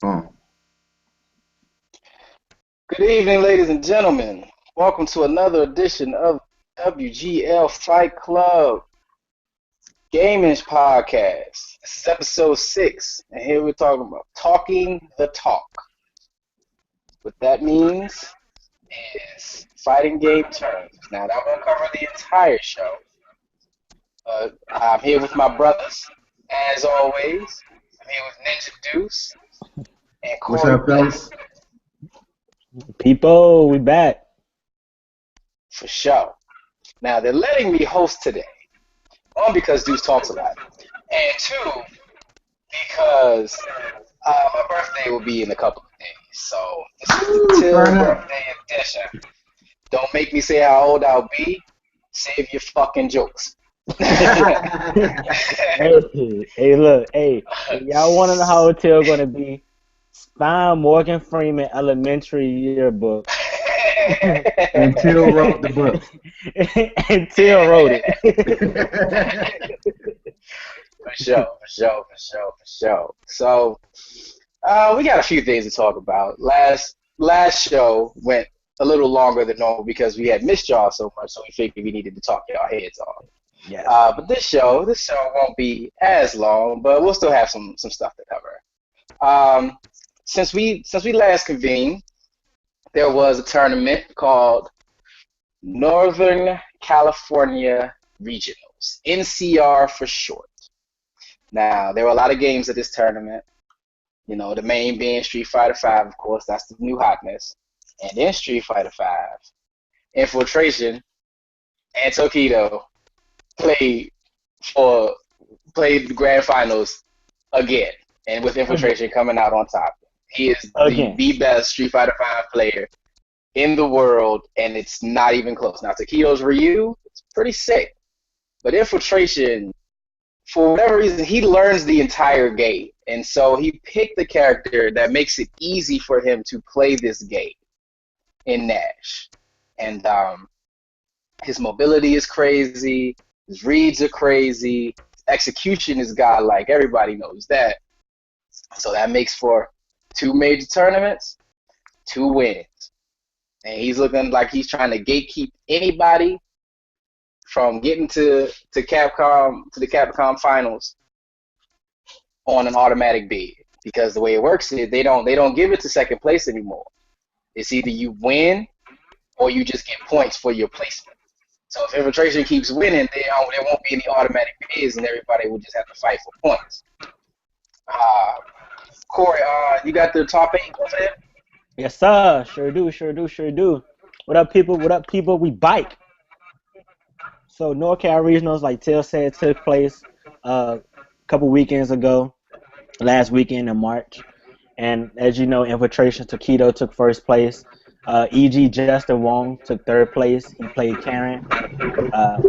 Oh, Good evening, ladies and gentlemen. Welcome to another edition of WGL Fight Club Gaming Podcast. This is episode 6, and here we're talking about talking the talk. What that means is fighting game terms. Now, that won't cover the entire show, but I'm here with my brothers, as always. I'm here with Ninja Duce and what's Corey up, fellas? Bliss People, we back. for show. Now, they're letting me host today. One, because Deuce talks a lot. And two, because my birthday will be in a couple of days. So this is the Woo, Till turn up. birthday edition. Don't make me say how old I'll be. Save your fucking jokes. Hey, look, hey, if y'all want to know how hotel gonna be, find Morgan Freeman Elementary Yearbook Until wrote the book. and Till wrote it. For sure. So we got a few things to talk about. Last show went a little longer than normal because we had missed y'all so much, so we figured we needed to talk y'all heads off. Yes. But this show won't be as long, but we'll still have some stuff to cover. Since we last convened, there was a tournament called Northern California Regionals, NCR for short. Now, there were a lot of games at this tournament. You know, the main being Street Fighter V, of course, that's the new hotness. And then Street Fighter V, Infiltration, and Tokido played played the grand finals again, and with Infiltration coming out on top. He is Again. the best Street Fighter V player in the world, and it's not even close. Now, Takedo's Ryu, it's pretty sick, but Infiltration, for whatever reason, he learns the entire game, and so he picked the character that makes it easy for him to play this game in Nash. And his mobility is crazy, his reads are crazy, his execution is godlike. Everybody knows that. So that makes for 2 major tournaments, 2 wins. And he's looking like he's trying to gatekeep anybody from getting to the Capcom finals on an automatic bid. Because the way it works is they don't give it to second place anymore. It's either you win or you just get points for your placement. So if Infiltration keeps winning, there won't be any automatic bids, and everybody will just have to fight for points. Corey, you got the top 8 over there? Yes, sir. Sure do. What up, people? What up, people? We bike. So NorCal Regionals, like Till said, took place a couple weekends ago, last weekend in March. And as you know, Infiltration Taquito took first place. EG Justin Wong took third place. He played Karen.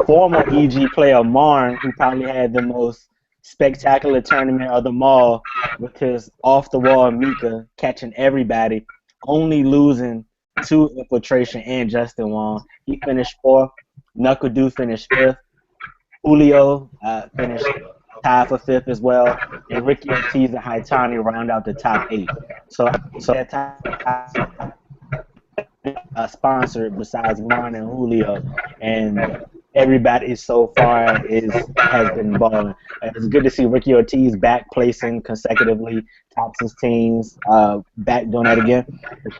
Former EG player Marn, who probably had the most spectacular tournament of them all, with his off the wall Mika catching everybody, only losing to Infiltration and Justin Wong. He finished fourth. Knuckle Dew finished fifth. Julio finished tied for fifth as well, and Ricky Ortiz and Haitani round out the top 8. So that top sponsored besides Mon and Julio, and everybody so far has been balling. It's good to see Ricky Ortiz back placing consecutively, tops his teams, back doing that again.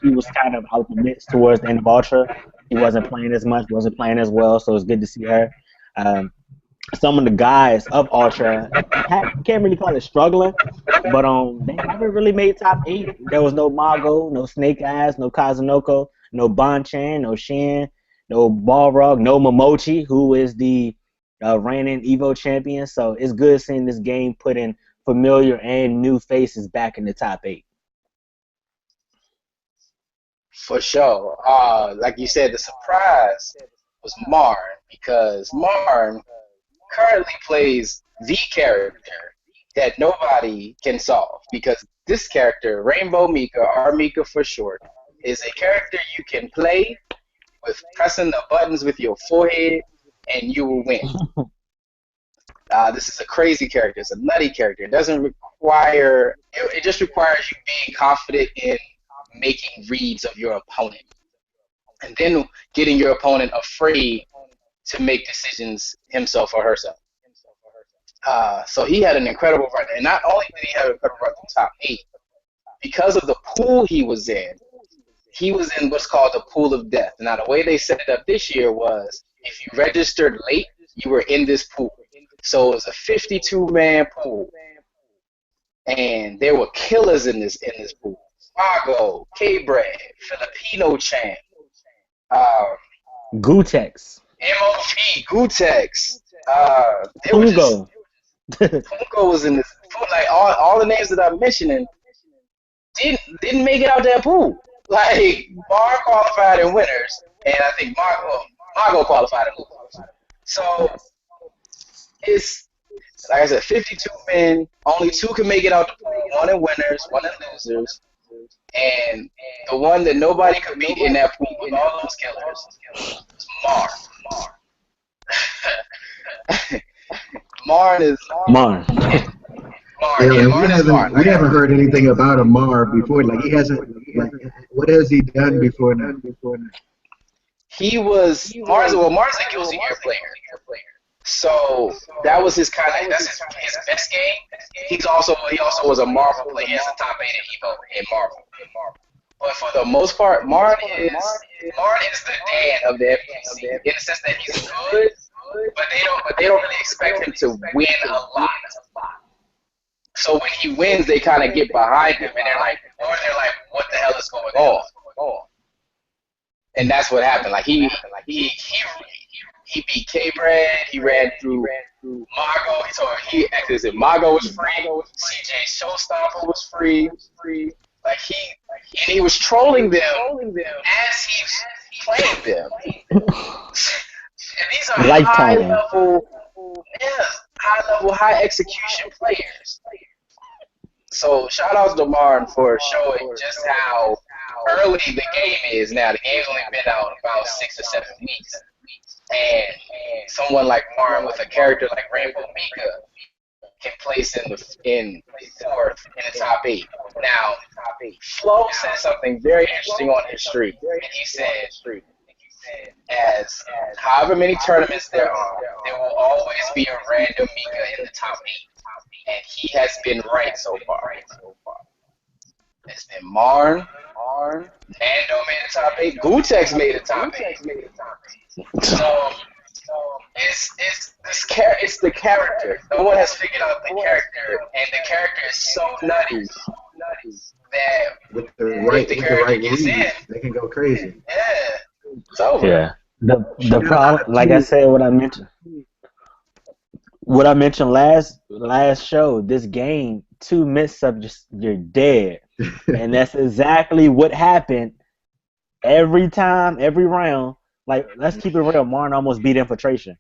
He was kind of out the mix towards the end of Ultra. He wasn't playing as much, wasn't playing as well, so it's good to see her. Some of the guys of Ultra can't really call it struggling, but they haven't really made top 8. There was no Mago, no Snake Eyes, no Kazunoko, no Bonchan, no Shin, no Balrog, no Momochi, who is the reigning Evo champion. So it's good seeing this game putting familiar and new faces back in the top 8. For sure. Like you said, the surprise was Marn, because Marn currently plays the character that nobody can solve. Because this character, Rainbow Mika, or Mika for short, is a character you can play with pressing the buttons with your forehead, and you will win. This is a crazy character. It's a nutty character. It doesn't just requires you being confident in making reads of your opponent, and then getting your opponent afraid to make decisions himself or herself. So he had an incredible run, and not only did he have an incredible run to top 8, because of the pool he was in what's called the pool of death. Now, the way they set it up this year was if you registered late, you were in this pool. So it was a 52-man pool, and there were killers in this pool. Margo, K-Bread, Filipino Champ, Gutex. MOP, Gutex. Pungo. Pungo was in this pool. Like all the names that I'm mentioning didn't make it out that pool. Like Mar qualified in winners, and I think Margo qualified in losers. So it's like I said, 52 men. Only 2 can make it out the pool. 1 in winners, 1 in losers, and the one that nobody could beat in that pool with all those killers is Mar. Marn is Marn. We haven't heard anything about Amar before. Like he hasn't. Like, what has he done before now? Mar's a Guilty Gear player. So that was his that's his best game. He also was a Marvel player. He has a top 8 in Evo in Marvel. But for the most part, Marn is the Dan of the FGC in the sense that he's good, but they don't really expect him to win a lot. So when he wins, they kind of get behind him, and they're like, what the hell is going on? And that's what happened. Like he beat K-Bread. He ran through Margo. Margo was free. CJ Showstopper was free. Like he was trolling them as he played them. And these are high level, high execution players. So shout out to Martin for showing just how early the game is now. The game's only been out about 6 or 7 weeks. And someone like Martin with a character like Rainbow Mika can place in 4th in the top 8. Now, Flo said something very interesting on his streak. And he said, as however many tournaments there are, there will always be a random Mika in the top 8. And he has been right so far. It's been Marn, Nando made the top 8, Gutex made the top 8. So it's the character. No one has figured out the character, and the character is so nutty that with the right read, they can go crazy. Yeah, it's over. Yeah. The problem, like I said, what I mentioned last show, this game, 2 mix-ups, you're dead. And that's exactly what happened every time, every round. Like, let's keep it real. Marn almost beat Infiltration.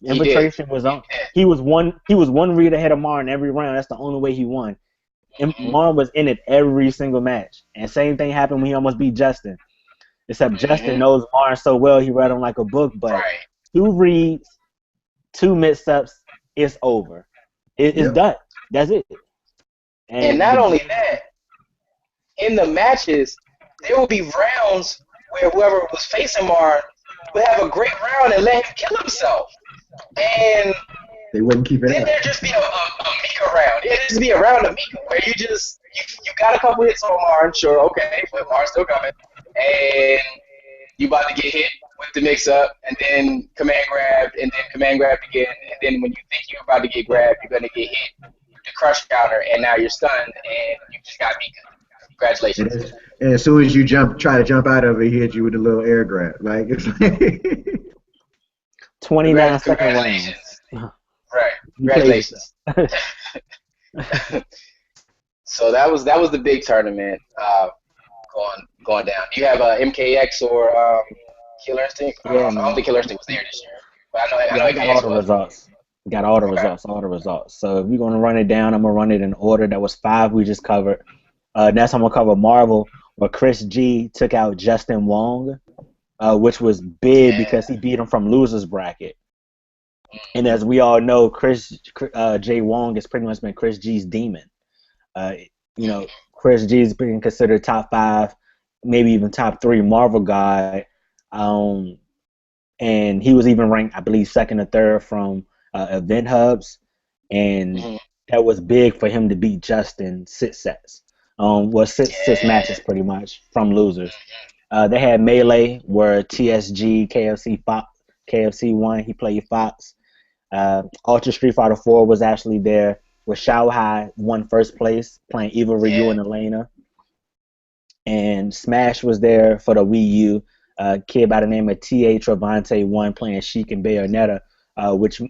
Infiltration was on. He was one read ahead of Marn every round. That's the only way he won. And Marn was in it every single match. And same thing happened when he almost beat Justin. Except Justin knows Marn so well, he read him like a book. But 2 reads, 2 mix-ups, it's over. It's done. That's it. And not only that, in the matches, there will be rounds where whoever was facing Marn would have a great round and let him kill himself. And they wouldn't keep it then up. there'd just be a Mika round. It'd just be a round of Mika where you got a couple hits on Marn, sure, okay, but Marn's still coming. And you about to get hit with the mix-up, and then command grabbed, and then command grabbed again, and then when you think you're about to get grabbed, you're going to get hit with the crush counter, and now you're stunned, and you just got Mika. Congratulations. And as soon as you try to jump out of it, he hit you with a little air grab. Like it's like 29-second rounds. Right. Congratulations. So that was the big tournament going down. Do you have MKX or Killer Instinct? Yeah, I don't think Killer Instinct was there this year. But I got all the results. Got all the results. So if we're going to run it down, I'm going to run it in order. That was 5 we just covered. Next I'm going to cover Marvel, where Chris G took out Justin Wong, which was big because he beat him from loser's bracket. And as we all know, Chris J. Wong has pretty much been Chris G's demon. Uh, Chris G's being considered top 5, maybe even top 3 Marvel guy. Um, and he was even ranked, I believe, second or third from Event Hubs, and Mhm. that was big for him to beat Justin 6 sets. Six Yeah. matches pretty much from losers. They had Melee where TSG KFC won. He played Fox. Ultra Street Fighter 4 was actually there, where Shao Hai won first place playing Eva Ryu Yeah. and Elena, and Smash was there for the Wii U. A kid by the name of T.A. Travante won playing Sheik and Bayonetta,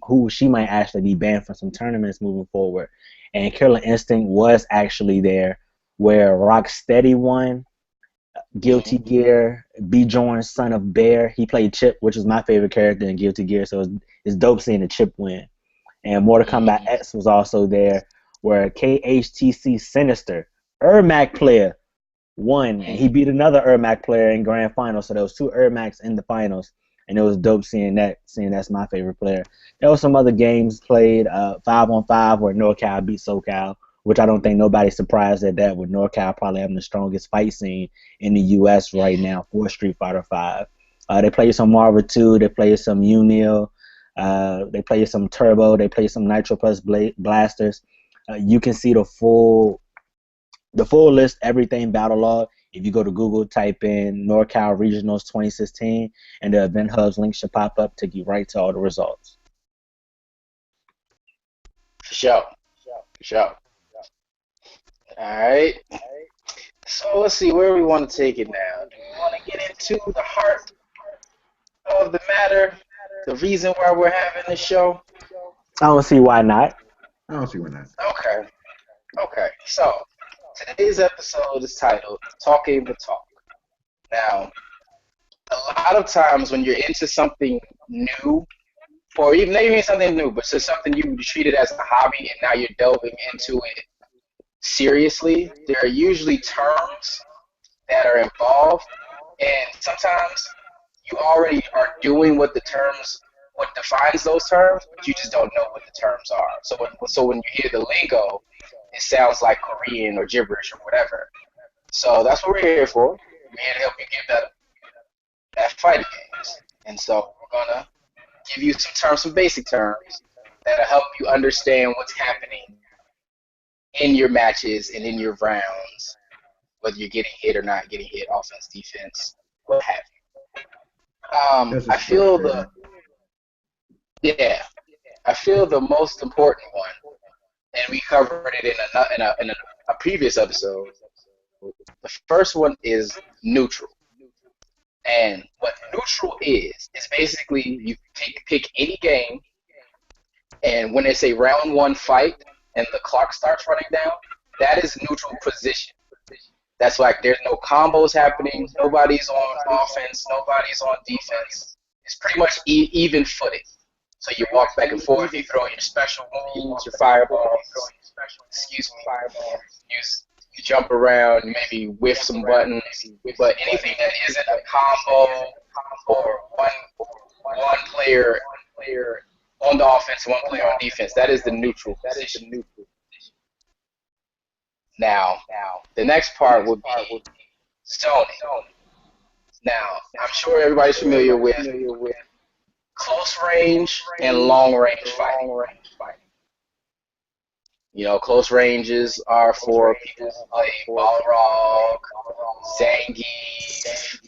who she might actually be banned from some tournaments moving forward. And Killer Instinct was actually there, where Rocksteady won. Mhm. Guilty Gear, Bjorn, son of Bear. He played Chip, which is my favorite character in Guilty Gear, so it's dope seeing the Chip win. And Mortal Kombat Mhm. X was also there, where KHTC Sinister, Ermac player, won, and he beat another Ermac player in grand finals. So there was 2 Ermacs in the finals, and it was dope seeing that. Seeing that's my favorite player. There was some other games played, 5-on-5, where NorCal beat SoCal, which I don't think nobody's surprised at that. With NorCal probably having the strongest fight scene in the U.S. right now for Street Fighter 5. They played some Marvel 2. They played some Unil. They played some Turbo. They played some Nitro Plus Blasters. You can see the full list, everything battle log. If you go to Google, type in NorCal Regionals 2016, and the Event Hubs link should pop up, take you right to all the results. For sure. For sure. All right. So let's see where we want to take it now. Do we want to get into the heart of the matter, the reason why we're having this show? I don't see why not. I don't see why not. Okay. Okay. So today's episode is titled "Talking the Talk." Now, a lot of times when you're into something new, or even maybe something new, but so something you treat it as a hobby and now you're delving into it seriously, there are usually terms that are involved, and sometimes you already are doing what defines those terms, but you just don't know what the terms are. So when you hear the lingo, it sounds like Korean or gibberish or whatever. So that's what we're here for. We're here to help you get that fighting games. And so we're gonna give you some basic terms that'll help you understand what's happening in your matches and in your rounds, whether you're getting hit or not getting hit, offense, defense, what have you. That's a I feel structure, the man. yeah, I feel the most important one, and we covered it in a previous episode. The first one is neutral, and what neutral is basically you pick any game, and when it's a round one fight and the clock starts running down, that is neutral position. That's like there's no combos happening. Nobody's on offense. Nobody's on defense. It's pretty much even footed. So you walk back and forth. You throw your special moves, your fireballs. Excuse me. You, you jump around. You maybe whiff some buttons. But anything that isn't a combo or one player on the offense, one player on defense, that is the neutral position. Now, the next part would be zoning. Now, I'm sure everybody's familiar with close range and long range fighting. You know, close ranges are for people who play Balrog, Zangief,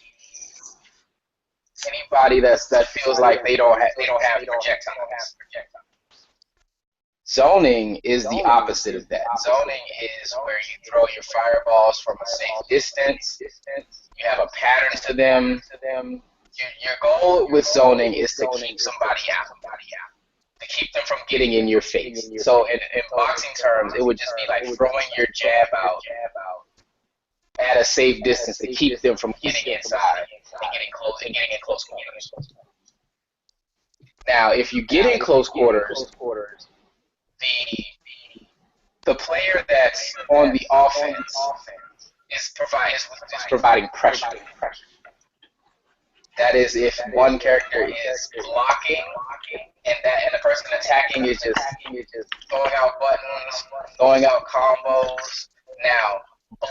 anybody that feels like they don't have projectiles. Zoning is the opposite of that. Zoning is where you throw your fireballs from a safe distance. You have a pattern to them. Your goal with zoning is to keep somebody out, to keep them from getting in your face. So in boxing terms, it would just be like throwing your jab out at a safe distance to keep them from getting inside and getting in close quarters. Now, if you get in close quarters, the the player that's on the offense is providing pressure. That is if one character is blocking and the person attacking is just throwing out buttons, throwing out combos. Now,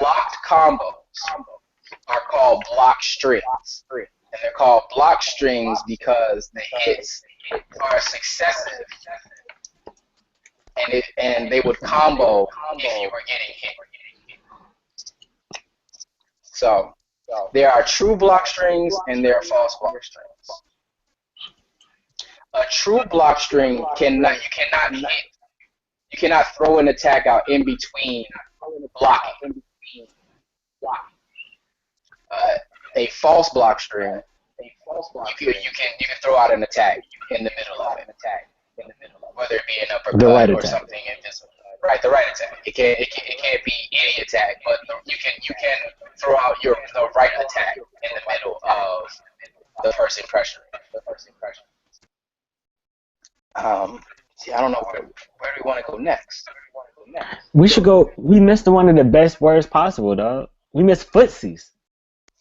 blocked combos are called block strings. And they're called block strings because the hits are successive and they would combo if you were getting hit. So there are true block strings and there are false block strings. A true block string cannot throw an attack out in between blocking. A false block string, you can throw out an attack in the middle of it, whether it be an uppercut or something invisible. Right, the right attack. It can't be any attack, but you can throw out the right attack in the middle of the person pressuring. See, I don't know where do we want to go next. We missed one of the best words possible, dog. We missed footsies.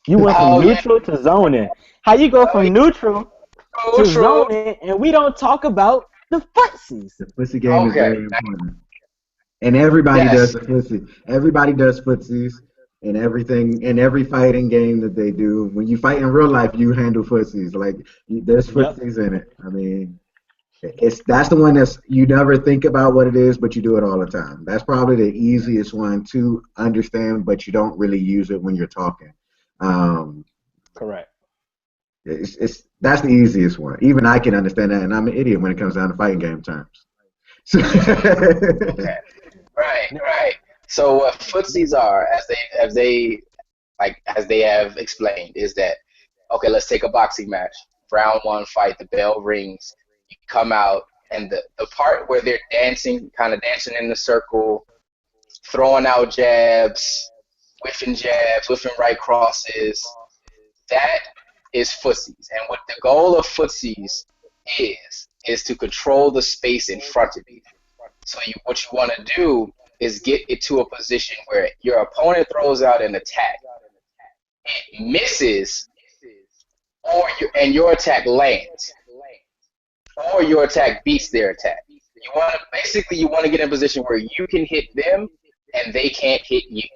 You went from neutral to zoning. How you go from neutral to zoning and we don't talk about the footsies? The footsie game is very important. And everybody does the footsie. Everybody does footsies and everything in every fighting game that they do. When you fight in real life, you handle footsies. Like there's footsies in it. I mean, that's the one that's you never think about what it is, but you do it all the time. That's probably the easiest one to understand, but you don't really use it when you're talking. Correct. That's the easiest one. Even I can understand that, and I'm an idiot when it comes down to fighting game terms. Right. So what footsies are, as they have explained, is that okay? Let's take a boxing match. Round one fight. The bell rings. You come out, and the part where they're dancing in the circle, throwing out jabs, whiffing right crosses, that is footsies. And what the goal of footsies is to control the space in front of you. So what you want to do is get it to a position where your opponent throws out an attack, it misses, and your attack lands, or your attack beats their attack. You want to get in a position where you can hit them and they can't hit you.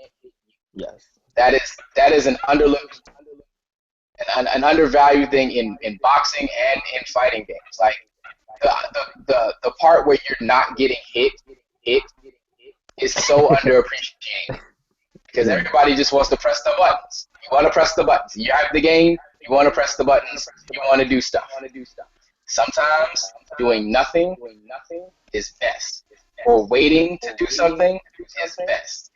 Yes. That is an undervalued thing in boxing and in fighting games. Like the part where you're not getting hit is so underappreciated because everybody just wants to press the buttons. You want to press the buttons. You have the game. You want to press the buttons. You want to do stuff. Sometimes doing nothing is best, or waiting to do something is best.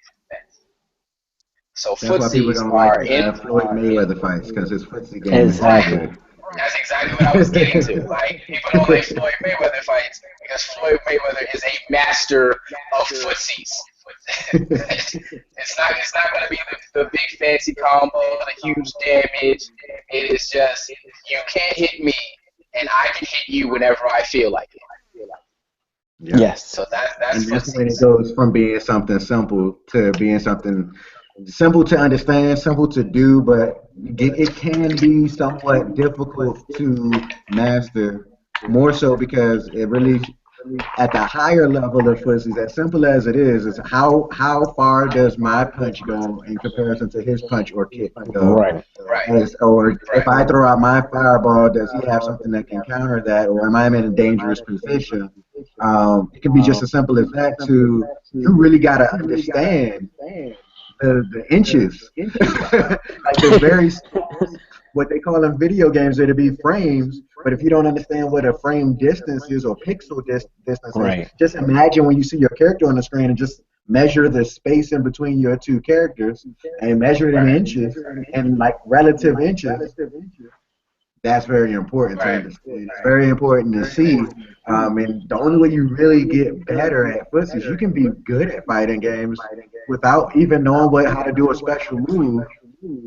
So footsies are in Floyd Mayweather fights because his footsie game exactly. is good. That's exactly what I was getting to. Like people don't like Floyd Mayweather fights because Floyd Mayweather is a master of footsies. It's not going to be the big fancy combo, the huge damage. It is just you can't hit me, and I can hit you whenever I feel like it. Yeah. Yes. So that's when it goes from being something simple to being something simple to understand, simple to do, but it can be somewhat difficult to master, more so because it really, at the higher level of footsies, as simple as it is how far does my punch go in comparison to his punch or kick go? Right. If I throw out my fireball, does he have something that can counter that, or am I in a dangerous position? It can be just as simple as that. You really got to understand the inches, like the very what they call in video games, it'll be frames. But if you don't understand what a frame distance is or pixel distance is, just imagine when you see your character on the screen and just measure the space in between your two characters and measure it in inches and like relative inches. That's very important to understand. It's very important to see. And the only way you really get better at footsies, you can be good at fighting games without even knowing how to do a special move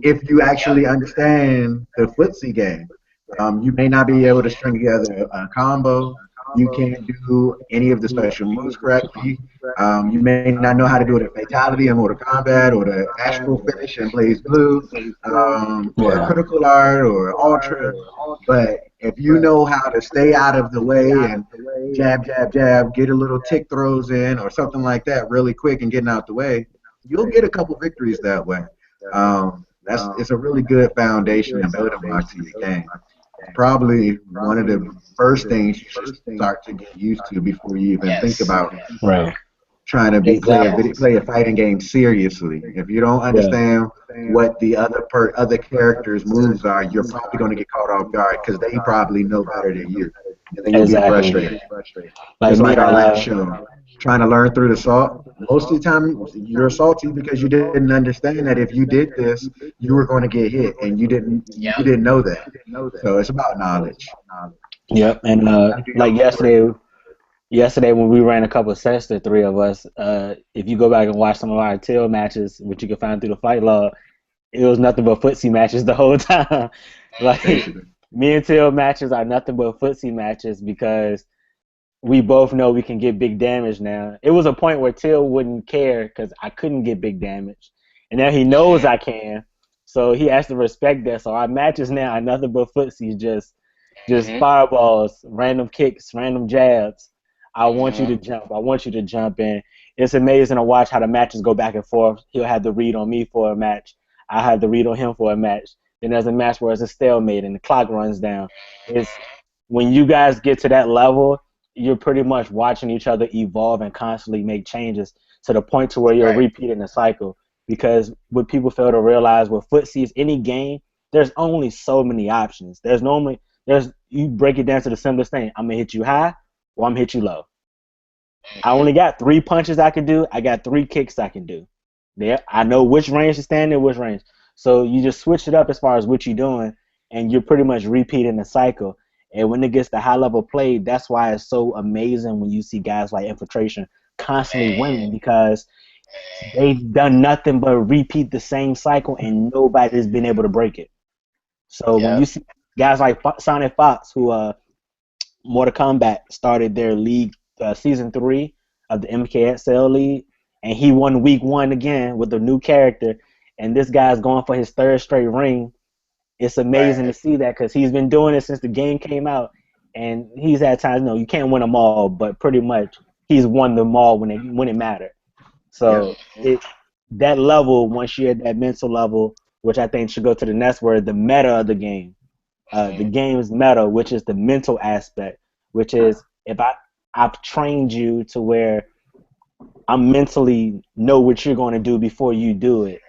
if you actually understand the footsie game. You may not be able to string together a combo. You can't do any of the special moves correctly. You may not know how to do it in Fatality and Mortal Kombat or the Astral Finish in Blaze Blue, or Yeah. Critical Art or Ultra. But if you know how to stay out of the way and jab, jab, jab, get a little tick throws in or something like that really quick and getting out the way, you'll get a couple victories that way. That's It's a really good foundation and building block to your game. Probably one of the first things you should start to get used to before you even think Yes. about Right. trying to Exactly. play a fighting game seriously. If you don't Yeah. understand what the other characters' moves are, you're probably going to get caught off guard because they probably know better than you, and then you'll get Exactly. frustrated. Like Just me like and our last show, trying to learn through the salt. Most of the time, you're salty because you didn't understand that if you did this, you were going to get hit, and you Yep. didn't know that. So it's about knowledge. yep. And You do your like homework. yesterday when we ran a couple of sets, the three of us, if you go back and watch some of our tail matches, which you can find through the fight log, it was nothing but footsie matches the whole time. Like Basically. me and tail matches are nothing but footsie matches because we both know we can get big damage now. It was a point where Till wouldn't care because I couldn't get big damage, and now he knows I can, so he has to respect that. So our matches now are nothing but footsies, just Mm-hmm. fireballs, random kicks, random jabs. I want you Mm-hmm. to jump. I want you to jump in. It's amazing to watch how the matches go back and forth. He'll have the read on me for a match. I have the read on him for a match. Then there's a match where it's a stalemate and the clock runs down. It's when you guys get to that level, you're pretty much watching each other evolve and constantly make changes to the point to where you're Right. repeating the cycle. Because what people fail to realize with footsies, any game, there's only so many options. There's you break it down to the simplest thing. I'm gonna hit you high or I'm gonna hit you low. I Mm-hmm. only got 3 punches I can do. I got 3 kicks I can do. Yeah, I know which range to stand in, which range. So you just switch it up as far as what you're doing, and you're pretty much repeating the cycle. And when it gets to high level play, that's why it's so amazing when you see guys like Infiltration constantly winning Man. because they've done nothing but repeat the same cycle, and nobody's been able to break it. So when you Yep. see guys like Sonic Fox, who Mortal Kombat started their league season 3 of the MKXL league, and he won week 1 again with a new character, and this guy's going for his 3rd straight ring. It's amazing to Right. see that because he's been doing it since the game came out, and he's had times. No, you can't win them all, but pretty much he's won them all when it mattered. Yep. So it that level, once you're at that mental level, which I think should go to the next word, the meta of the game. The Mm-hmm. game's meta, which is the mental aspect, which is if I've trained you to where I mentally know what you're going to do before you do it,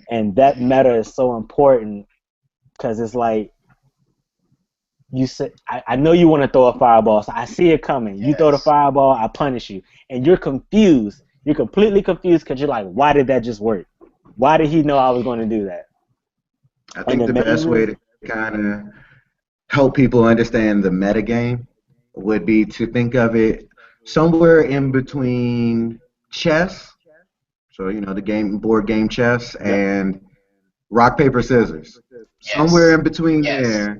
and that meta is so important because it's like you said, I know you want to throw a fireball, so I see it coming. You throw the Yes. fireball, I punish you, and you're confused. You're completely confused because you're like, why did that just work? Why did he know I was going to do that? I And think the the best amazing, way to kind of help people understand the metagame would be to think of it somewhere in between chess, so the board game chess, yep, and rock paper scissors. Somewhere Yes. in between Yes. there,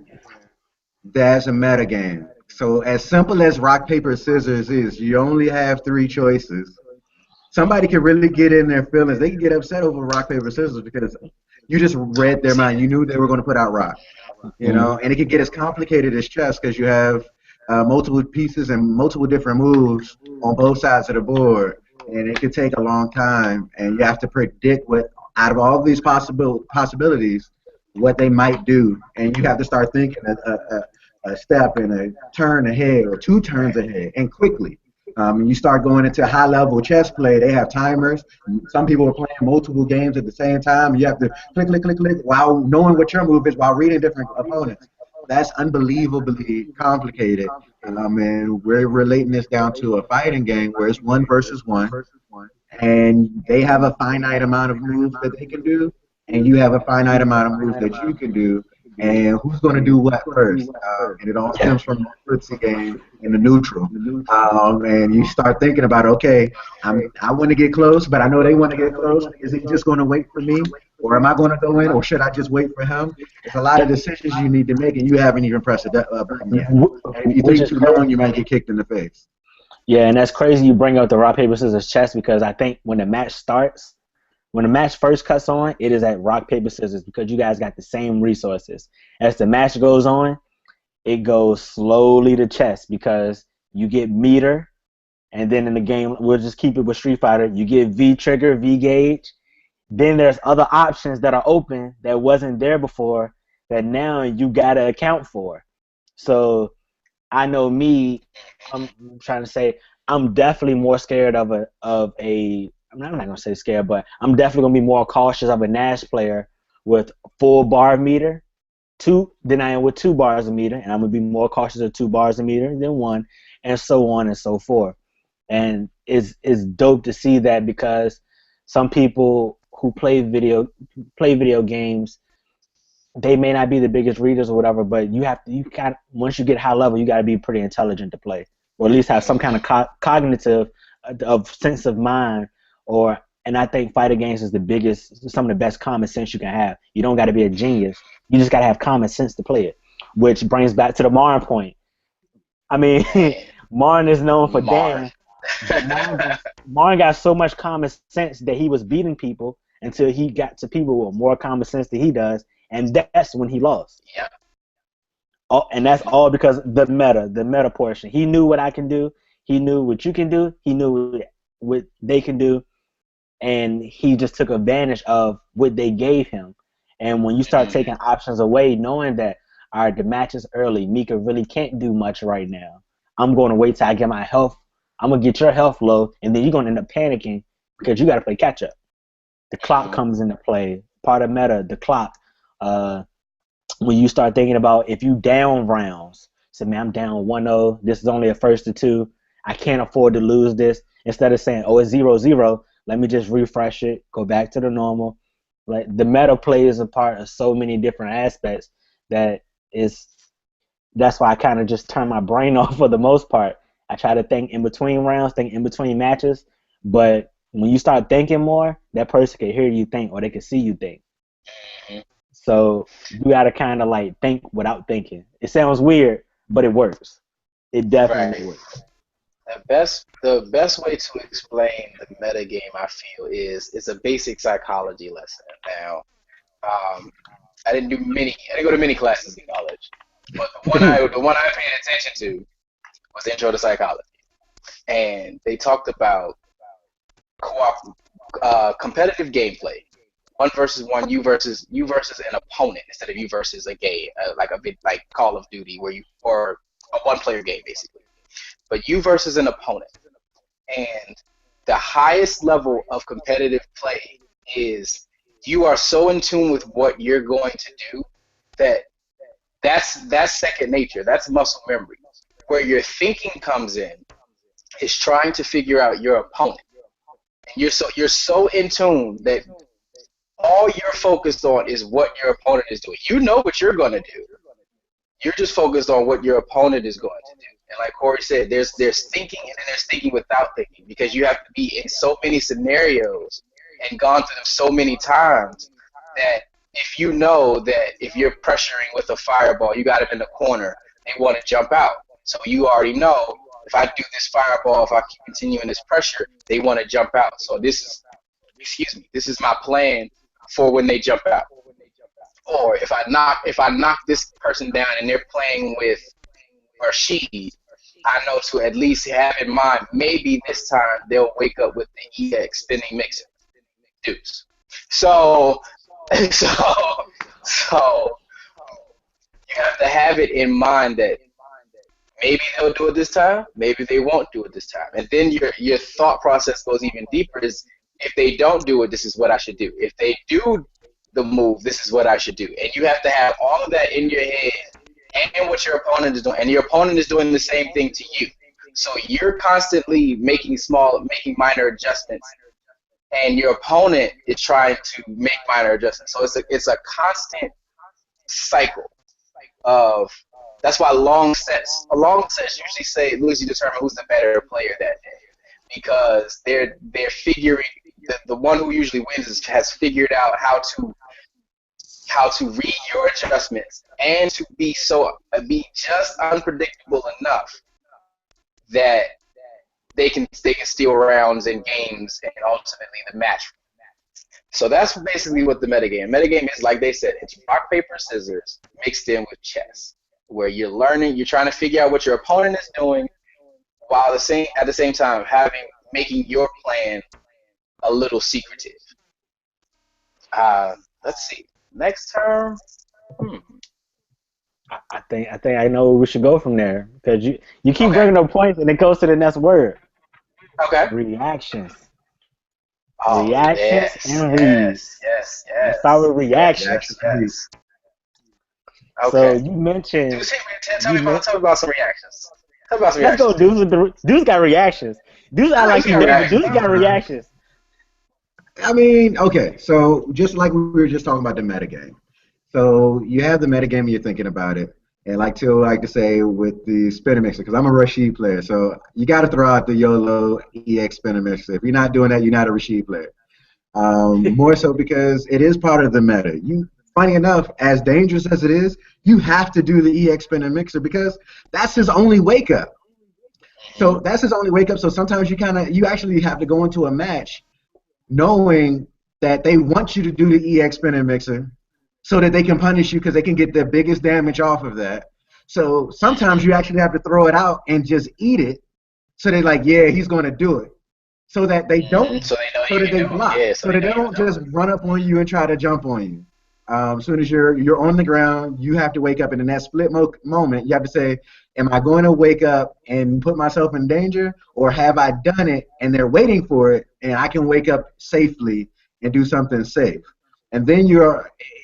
that's a metagame. So as simple as rock paper scissors is, you only have 3 choices. Somebody can really get in their feelings. They can get upset over rock paper scissors because you just read their mind. 100%. You knew they were going to put out rock. mm-hmm, And it could get as complicated as chess because you have multiple pieces and multiple different moves on both sides of the board, and it could take a long time, and you have to predict what out of all these possibilities what they might do, and you have to start thinking a step and a turn ahead or 2 turns Right. ahead and quickly. You start going into high level chess play. They have timers. Some people are playing multiple games at the same time. You have to click, click, click, click while knowing what your move is while reading different opponents. That's unbelievably complicated. And we're relating this down to a fighting game where it's 1 versus 1, and they have a finite amount of moves that they can do, and you have a finite amount of moves that you can do, and who's going to do what first? And it all yeah, stems from that footsie game in the neutral. And you start thinking about, okay, I want to get close, but I know they want to get close. Is he just going to wait for me? Or am I going to go in, or should I just wait for him? There's a lot of decisions you need to make, and you haven't even pressed the button yet. And if you Which think is too crazy. long, you might get kicked in the face. Yeah, and that's crazy. You bring up the rock paper scissors chess because I think when the match starts, when the match first cuts on, it is at rock paper scissors because you guys got the same resources. As the match goes on, it goes slowly to chess because you get meter, and then in the game, we'll just keep it with Street Fighter. You get V trigger, V gauge. Then there's other options that are open that wasn't there before that now you gotta account for. So I know me. I'm trying to say I'm definitely more scared of a. I'm not gonna say scared, but I'm definitely gonna be more cautious of a Nash player with full bar meter two than I am with 2 bars a meter, and I'm gonna be more cautious of 2 bars a meter than one, and so on and so forth. And it's dope to see that because some people who play video games, they may not be the biggest readers or whatever, but you got once you get high level, you got to be pretty intelligent to play, or at least have some kind of cognitive of sense of mind. Or and I think fighter games is the biggest, some of the best common sense you can have. You don't got to be a genius. You just got to have common sense to play it, which brings back to the Marin point. I mean, Man, Marin is known for Mar. daring, but Marin got so much common sense that he was beating people until he got to people with more common sense than he does, and that's when he lost. Yep. Oh, and that's all because the meta portion. He knew what I can do. He knew what you can do. He knew what they can do, and he just took advantage of what they gave him. And when you start Mhm. taking options away, knowing that all right, the match is early, Mika really can't do much right now. I'm going to wait till I get my health. I'm gonna get your health low, and then you're gonna end up panicking because you got to play catch up. The clock Mhm. comes into play. Part of meta, the clock. When you start thinking about if you down rounds, say, man, I'm down 1-0. This is only a first to two. I can't afford to lose this. Instead of saying, oh, it's 0-0, let me just refresh it, go back to the normal. Like the meta plays a part of so many different aspects that is that's why I kind of just turn my brain off for the most part. I try to think in between rounds, think in between matches, but when you start thinking more, that person can hear you think or they can see you think. Mhm. So you gotta kind of like think without thinking. It sounds weird, but it works. It definitely Right. works. The best way to explain the meta game I feel is it's a basic psychology lesson. Now, I didn't go to many classes in college, but the one I paid attention to was Intro to Psychology, and they talked about co-op competitive gameplay, one versus one, you versus an opponent instead of you versus a game, like like Call of Duty, where you or a one-player game basically, but you versus an opponent. And the highest level of competitive play is you are so in tune with what you're going to do that that's second nature. That's muscle memory. Where your thinking comes in is trying to figure out your opponent. And you're so in tune that all you're focused on is what your opponent is doing. You know what you're going to do. You're just focused on what your opponent is going to do. And like Corey said, there's thinking and then there's thinking without thinking because you have to be in so many scenarios and gone through them so many times that if you know that if you're pressuring with a fireball, you got them in the corner, they want to jump out. So you already know if I do this fireball, if I keep continuing this pressure, they want to jump out. So this is my plan for when they jump out. Or if I knock this person down and they're playing with Rashid, I know to at least have in mind maybe this time they'll wake up with the EX spinning mixer Duce. So so so you have to have it in mind that maybe they'll do it this time, maybe they won't do it this time. And then your thought process goes even deeper is if they don't do it, this is what I should do. If they do the move, this is what I should do. And you have to have all of that in your head and what your opponent is doing. And your opponent is doing the same thing to you. So you're constantly making minor adjustments, and your opponent is trying to make minor adjustments. So it's a constant cycle of. That's why a long sets usually usually determine who's the better player that day because they're figuring the one who usually wins has figured out how to read your adjustments and to be just unpredictable enough that they can steal rounds in games and ultimately the match. So that's basically what the metagame. Metagame is, like they said, it's rock, paper, scissors mixed in with chess, where you're trying to figure out what your opponent is doing, while at the same time making your plan a little secretive. Let's see. Next term. I think I know where we should go from there, because you keep Okay. bringing up points and it goes to the next word. Okay. Reactions. Oh, Reactions yes, and reads. yes. Let's start with reactions. Yes. So Okay. you mentioned Duce, tell me about some reactions. Tell me about some let's go reactions. Duce. Duce got reactions. Duce act like Duce he got did, but Duce reactions. got reactions. I mean, okay, so just like we were just talking about the metagame. So you have the metagame, you're thinking about it. And like Till like to say with the spinner mixer, because I'm a Rashid player, so you got to throw out the YOLO EX spinner mixer. If you're not doing that, you're not a Rashid player. More so because it is part of the meta. Funny enough, as dangerous as it is, you have to do the EX spinner mixer because that's his only wake up. So that's his only wake up. So sometimes you actually have to go into a match knowing that they want you to do the EX spinner mixer so that they can punish you because they can get the biggest damage off of that. So sometimes you actually have to throw it out and just eat it. So they're like, yeah, he's going to do it. So that they don't, So they know so you that can they do it. block, Yeah, so so they that know they you don't can do just it. run up on you and try to jump on you. As soon as you're on the ground, you have to wake up, and in that split moment, you have to say, "Am I going to wake up and put myself in danger, or have I done it and they're waiting for it, and I can wake up safely and do something safe?" And then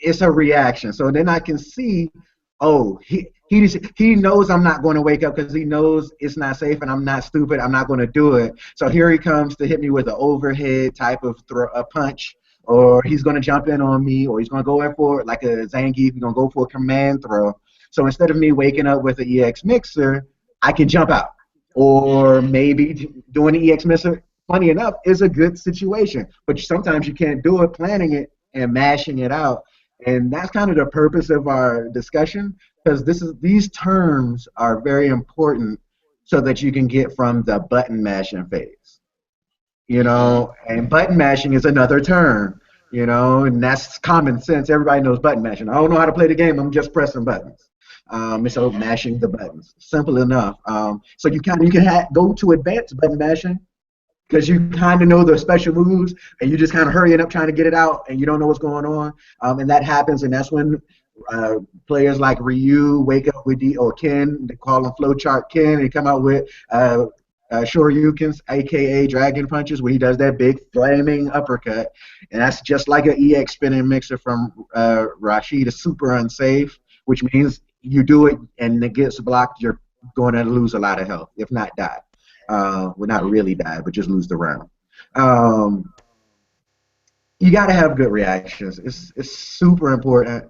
it's a reaction. So then I can see, oh, he knows I'm not going to wake up because he knows it's not safe, and I'm not stupid. I'm not going to do it. So here he comes to hit me with an overhead type of a punch, or he's going to jump in on me, or he's going to go in for like a Zangief, he's going to go for a command throw. So instead of me waking up with an EX mixer, I can jump out. Or maybe doing the EX mixer, funny enough, is a good situation. But sometimes you can't do it, planning it and mashing it out. And that's kind of the purpose of our discussion, because these terms are very important so that you can get from the button mashing phase. And button mashing is another term, and that's common sense. Everybody knows button mashing. I don't know how to play the game. I'm just pressing buttons. So mashing the buttons, simple enough. So you can go to advanced button mashing because you kind of know the special moves and you just kind of hurrying up trying to get it out and you don't know what's going on. And that happens, and that's when uh, players like Ryu wake up with or Ken, they call him Flowchart Ken, and come out with Shoryukens, aka Dragon Punches, where he does that big flaming uppercut. And that's just like an EX spinning mixer from Rashid. It's super unsafe, which means you do it and it gets blocked, you're going to lose a lot of health, if not die. Well, not really die, but just lose the round. Um, you got to have good reactions. It's super important.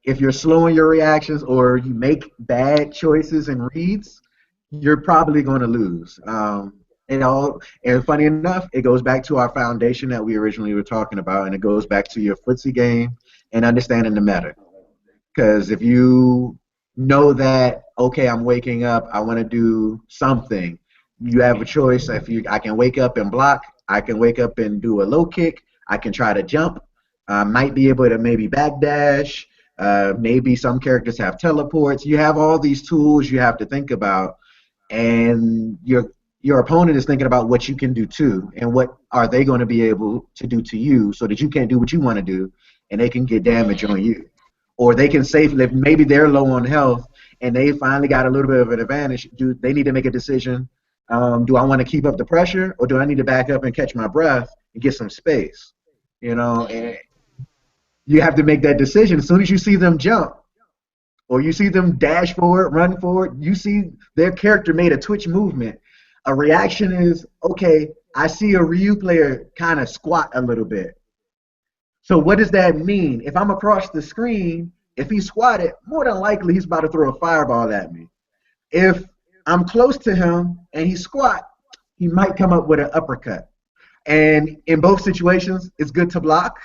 If you're slowing your reactions or you make bad choices and reads, you're probably going to lose. And funny enough, it goes back to our foundation that we originally were talking about, and it goes back to your footsie game and understanding the meta. Because if you know that, okay, I'm waking up, I want to do something, you have a choice. I can wake up and block, I can wake up and do a low kick, I can try to jump, I might be able to maybe backdash. Maybe some characters have teleports. You have all these tools you have to think about, and your opponent is thinking about what you can do too, and what are they going to be able to do to you, so that you can't do what you want to do, and they can get damage on you, or they can safely, if maybe they're low on health and they finally got a little bit of an advantage. Do they need to make a decision? Do I want to keep up the pressure, or do I need to back up and catch my breath and get some space? And you have to make that decision as soon as you see them jump or you see them dash forward, run forward, you see their character made a twitch movement. A reaction is, okay, I see a Ryu player kind of squat a little bit. So what does that mean? If I'm across the screen, if he squatted, more than likely he's about to throw a fireball at me. If I'm close to him and he squat, he might come up with an uppercut. And in both situations, it's good to block.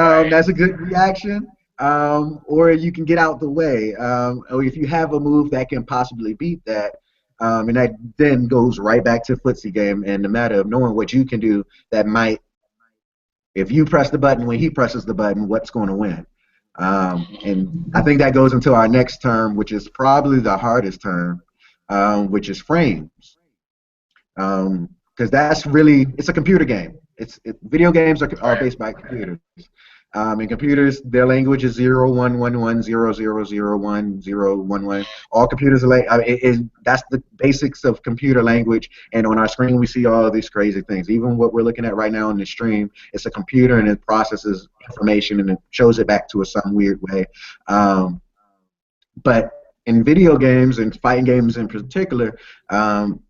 Right. That's a good reaction. Or you can get out the way. Or if you have a move that can possibly beat that, and that then goes right back to footsie game and the matter of knowing what you can do that might, if you press the button when he presses the button, what's going to win. And I think that goes into our next term, which is probably the hardest term, which is frames. Because that's really, it's a computer game. Video games are Right. based by computers. In computers, their language is 0 1 1 1 0 0 0 1 0 1 1. All computers are like, I mean, that's the basics of computer language. And on our screen, we see all of these crazy things. Even what we're looking at right now on the stream, it's a computer and it processes information and it shows it back to us some weird way. Um, but in video games and fighting games in particular, um,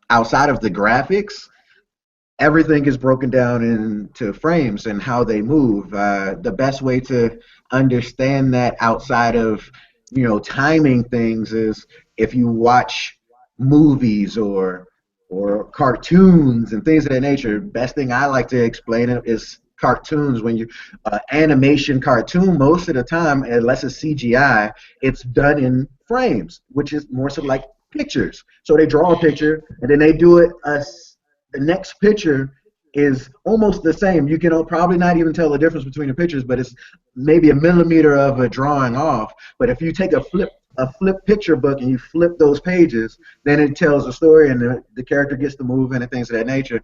outside of the graphics, everything is broken down into frames and how they move. The best way to understand that outside of timing things is if you watch movies or cartoons and things of that nature. Best thing I like to explain it is cartoons. When you animation cartoon, most of the time, unless it's CGI, it's done in frames, which is more so like pictures. So they draw a picture and then they do it the next picture is almost the same. You can probably not even tell the difference between the pictures, but it's maybe a millimeter of a drawing off. But if you take a flip picture book and you flip those pages, then it tells a story and the character gets to move and things of that nature.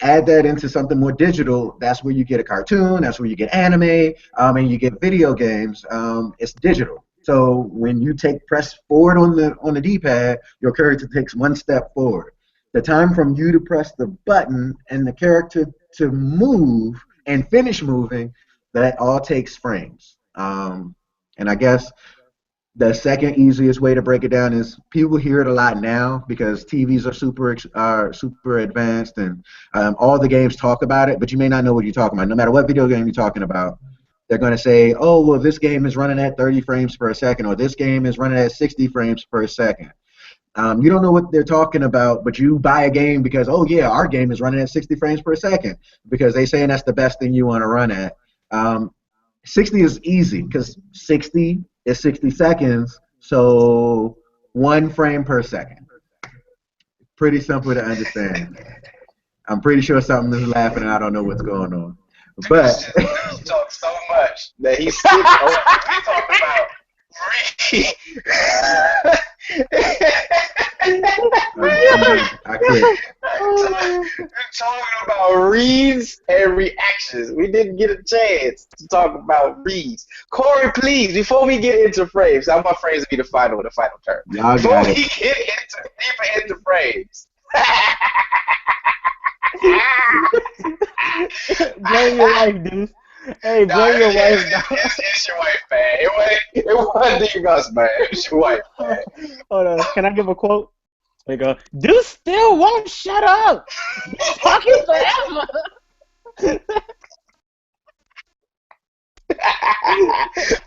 Add that into something more digital. That's where you get a cartoon. That's where you get anime, and you get video games. It's digital. So when you press forward on the D-pad, your character takes one step forward. The time from you to press the button and the character to move and finish moving, that all takes frames. And I guess the second easiest way to break it down is people hear it a lot now because TVs are super advanced and all the games talk about it, but you may not know what you're talking about. No matter what video game you're talking about, they're going to say, "Oh, well, this game is running at 30 frames per second, or this game is running at 60 frames per second." You don't know what they're talking about, but you buy a game because, oh yeah, our game is running at 60 frames per second because they saying that's the best thing you want to run at. Um, 60 is easy because 60 is 60 seconds, so 1 frame per second. Pretty simple to understand. I'm pretty sure something is laughing and I don't know what's going on. But Duce talked so much that he skipped over. We talked about I'm done. I quit. We're talking about reads and reactions. We didn't get a chance to talk about reads. Corey, please, before we get into frames, I want frames to be the final term. Y'all Before got we it. get deeper into frames. Blame your wife, Dude. Hey, Nah, blame your wife, dog. it's your wife, man. It wasn't even us, man. It's your wife, man. Hold on. Can I give a quote? They go, Dude still won't shut up. He's talking forever.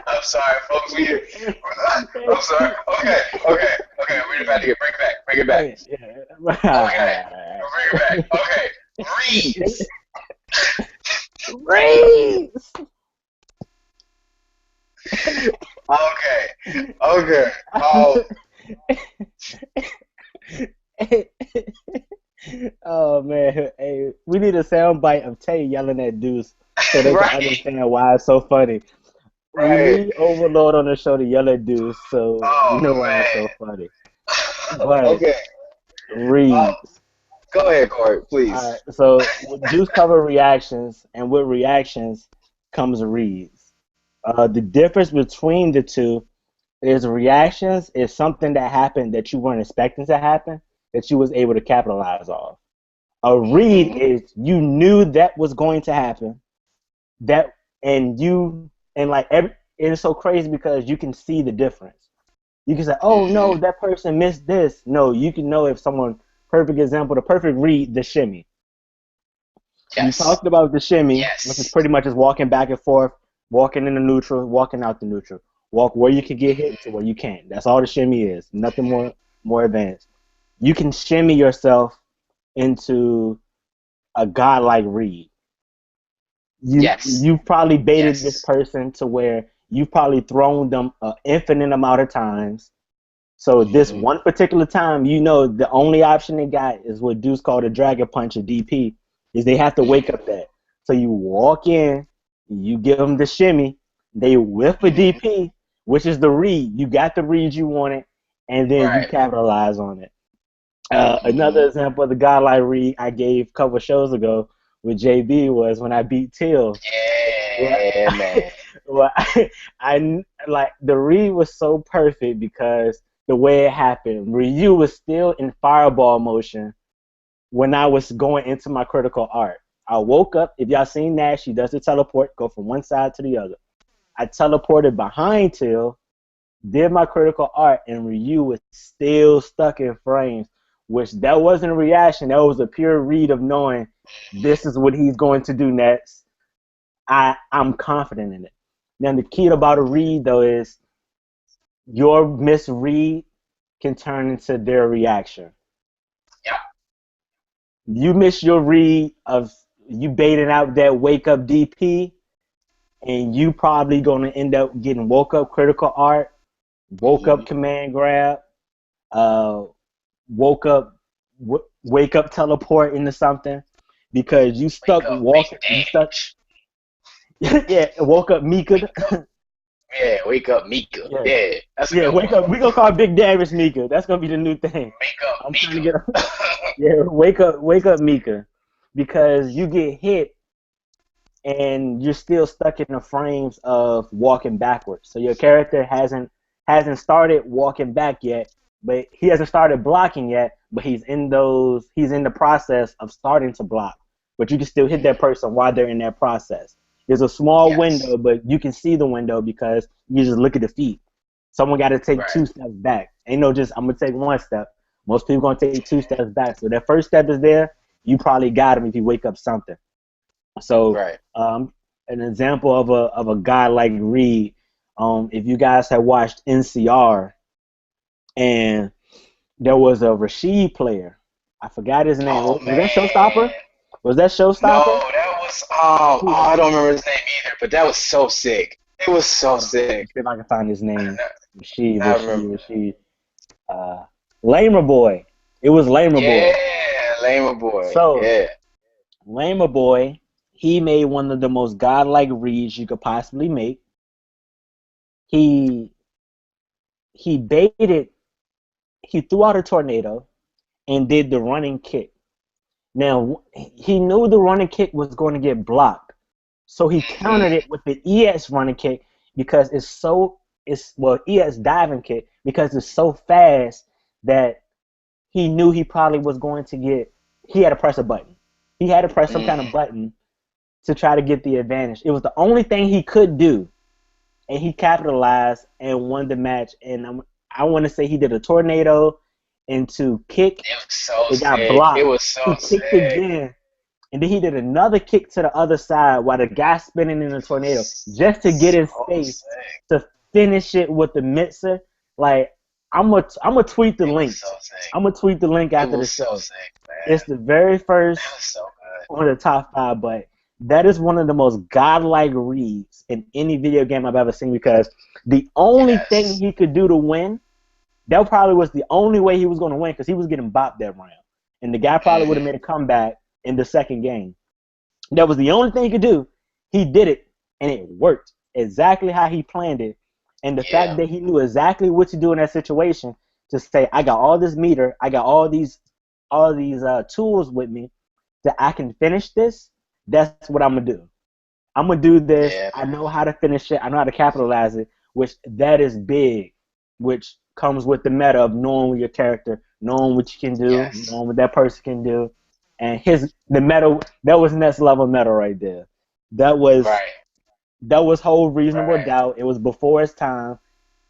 I'm sorry, folks. I'm sorry. Okay. We're about to bring it back. Okay, bring it back. Okay, reads. Reese. Okay. Oh man, hey, we need a soundbite of Tay yelling at Deuce so they can Right, understand why it's so funny. We right. need Overlord on the show to yell at Deuce so you Oh know why it's man. so funny. But Okay. Reese. Go ahead, Corey, All please. right, so with Deuce cover reactions, and with reactions comes reads. The difference between the two is reactions is something that happened that you weren't expecting to happen that you was able to capitalize off. A read Mm-hmm. is you knew that was going to happen, that and you and like every it's so crazy because you can see the difference. You can say, "Oh no, Mm-hmm. that person missed this." No, you can know if someone. Perfect example, the perfect read, the shimmy. We Yes. talked about the shimmy, which is Yes. pretty much just walking back and forth, walking in the neutral, walking out the neutral. Walk where you can get hit to where you can't. That's all the shimmy is. Nothing more advanced. You can shimmy yourself into a godlike read. Yes. You've probably baited this Yes. person to where you've probably thrown them an infinite amount of times. So this Hmm. one particular time, the only option they got is what Duce called a dragon punch, a DP, is they have to wake Hmm. up that. So you walk in, you give them the shimmy, they whiff a Hmm. DP, which is the read. You got the read you wanted, and then you Right. capitalize on it. Another Hmm. example of the godlike read I gave a couple of shows ago with JB was when I beat Till. Well, Yeah, man. well, I like the read was so perfect because the way it happened. Ryu was still in fireball motion when I was going into my critical art. I woke up. If y'all seen Nash, she does the teleport, go from one side to the other. I teleported behind Till, did my critical art, and Ryu was still stuck in frames. Which that wasn't a reaction. That was a pure read of knowing this is what he's going to do next. I'm confident in it. Now the key about a read though is your misread can turn into their reaction. Yeah. You miss your read of you baiting out that wake up DP, and you probably gonna end up getting woke up critical art, woke Hmm. up command grab, uh, woke up wake up teleport into something because you Wake stuck up, walking. big You stuck, damage. yeah. Woke up Mika. Wake up. Yeah, wake up, Mika. Yeah, Yeah, that's a yeah. good Wake one. up. We gonna call Big Damage Mika. That's gonna be the new thing. Wake up, I'm trying to get. Mika. Yeah, wake up, Mika, because you get hit and you're still stuck in the frames of walking backwards. So your character hasn't started walking back yet, but he hasn't started blocking yet, but he's in the process of starting to block. But you can still hit that Mhm. person while they're in that process. There's a small Yes. window, but you can see the window because you just look at the feet. Someone got to take Right. 2 steps back. Ain't no just I'm gonna take 1 step. Most people gonna take 2 steps back. So that first step is there. You probably got him if you wake up something. So Right. an example of a guy like Reed, if you guys have watched NCR and there was a Rashid player, I forgot his name. Oh Was that Showstopper? man. Was that No, Showstopper? that was Who was I it? don't remember his name either, but that was so sick. It was so Hold on, let me sick. see if I can find his name. Rashid, I Rashid, remember. Rashid. Uh, Lamer Boy. It was Lamer Boy. Yeah, Lamer boy. So Yeah. Lamer Boy, he made one of the most godlike reads you could possibly make. He he baited he threw out a tornado and did the running kick. Now he knew the running kick was going to get blocked, so he countered Hmm. it with the EX running kick because EX diving kick because it's so fast that he knew he probably was going to get. He had to press a button. He had to press some kind of Hmm. button to try to get the advantage. It was the only thing he could do, and he capitalized and won the match. And I want to say he did a tornado into kick. It was so It got sick. It blocked. was so He kicked sick. again, and then he did another kick to the other side while the guy spinning in the tornado just to get So in space sick. to finish it with the mixer. Like I'm gonna tweet the It was link. so sick. I'm gonna tweet the link It after the was so show. sick, man. It's the very That first was so good. on the top 5, but that is one of the most godlike reads in any video game I've ever seen because the only thing Yes. he could do to win, that probably was the only way he was going to win because he was getting bopped that round. And the guy probably would have Hmm. made a comeback in the second game. That was the only thing he could do. He did it, and it worked exactly how he planned it. And the fact Yeah. that he knew exactly what to do in that situation to say, I got all this meter, I got all these tools with me that I can finish this. That's what I'm gonna do. I'm gonna do this. Yeah, I man. know how to finish it. I know how to capitalize it. Which that is big. Which comes with the meta of knowing your character, knowing what you can do, Yes. knowing what that person can do, and the meta that was next level meta right there. That was Right. that was whole reasonable Right. doubt. It was before its time.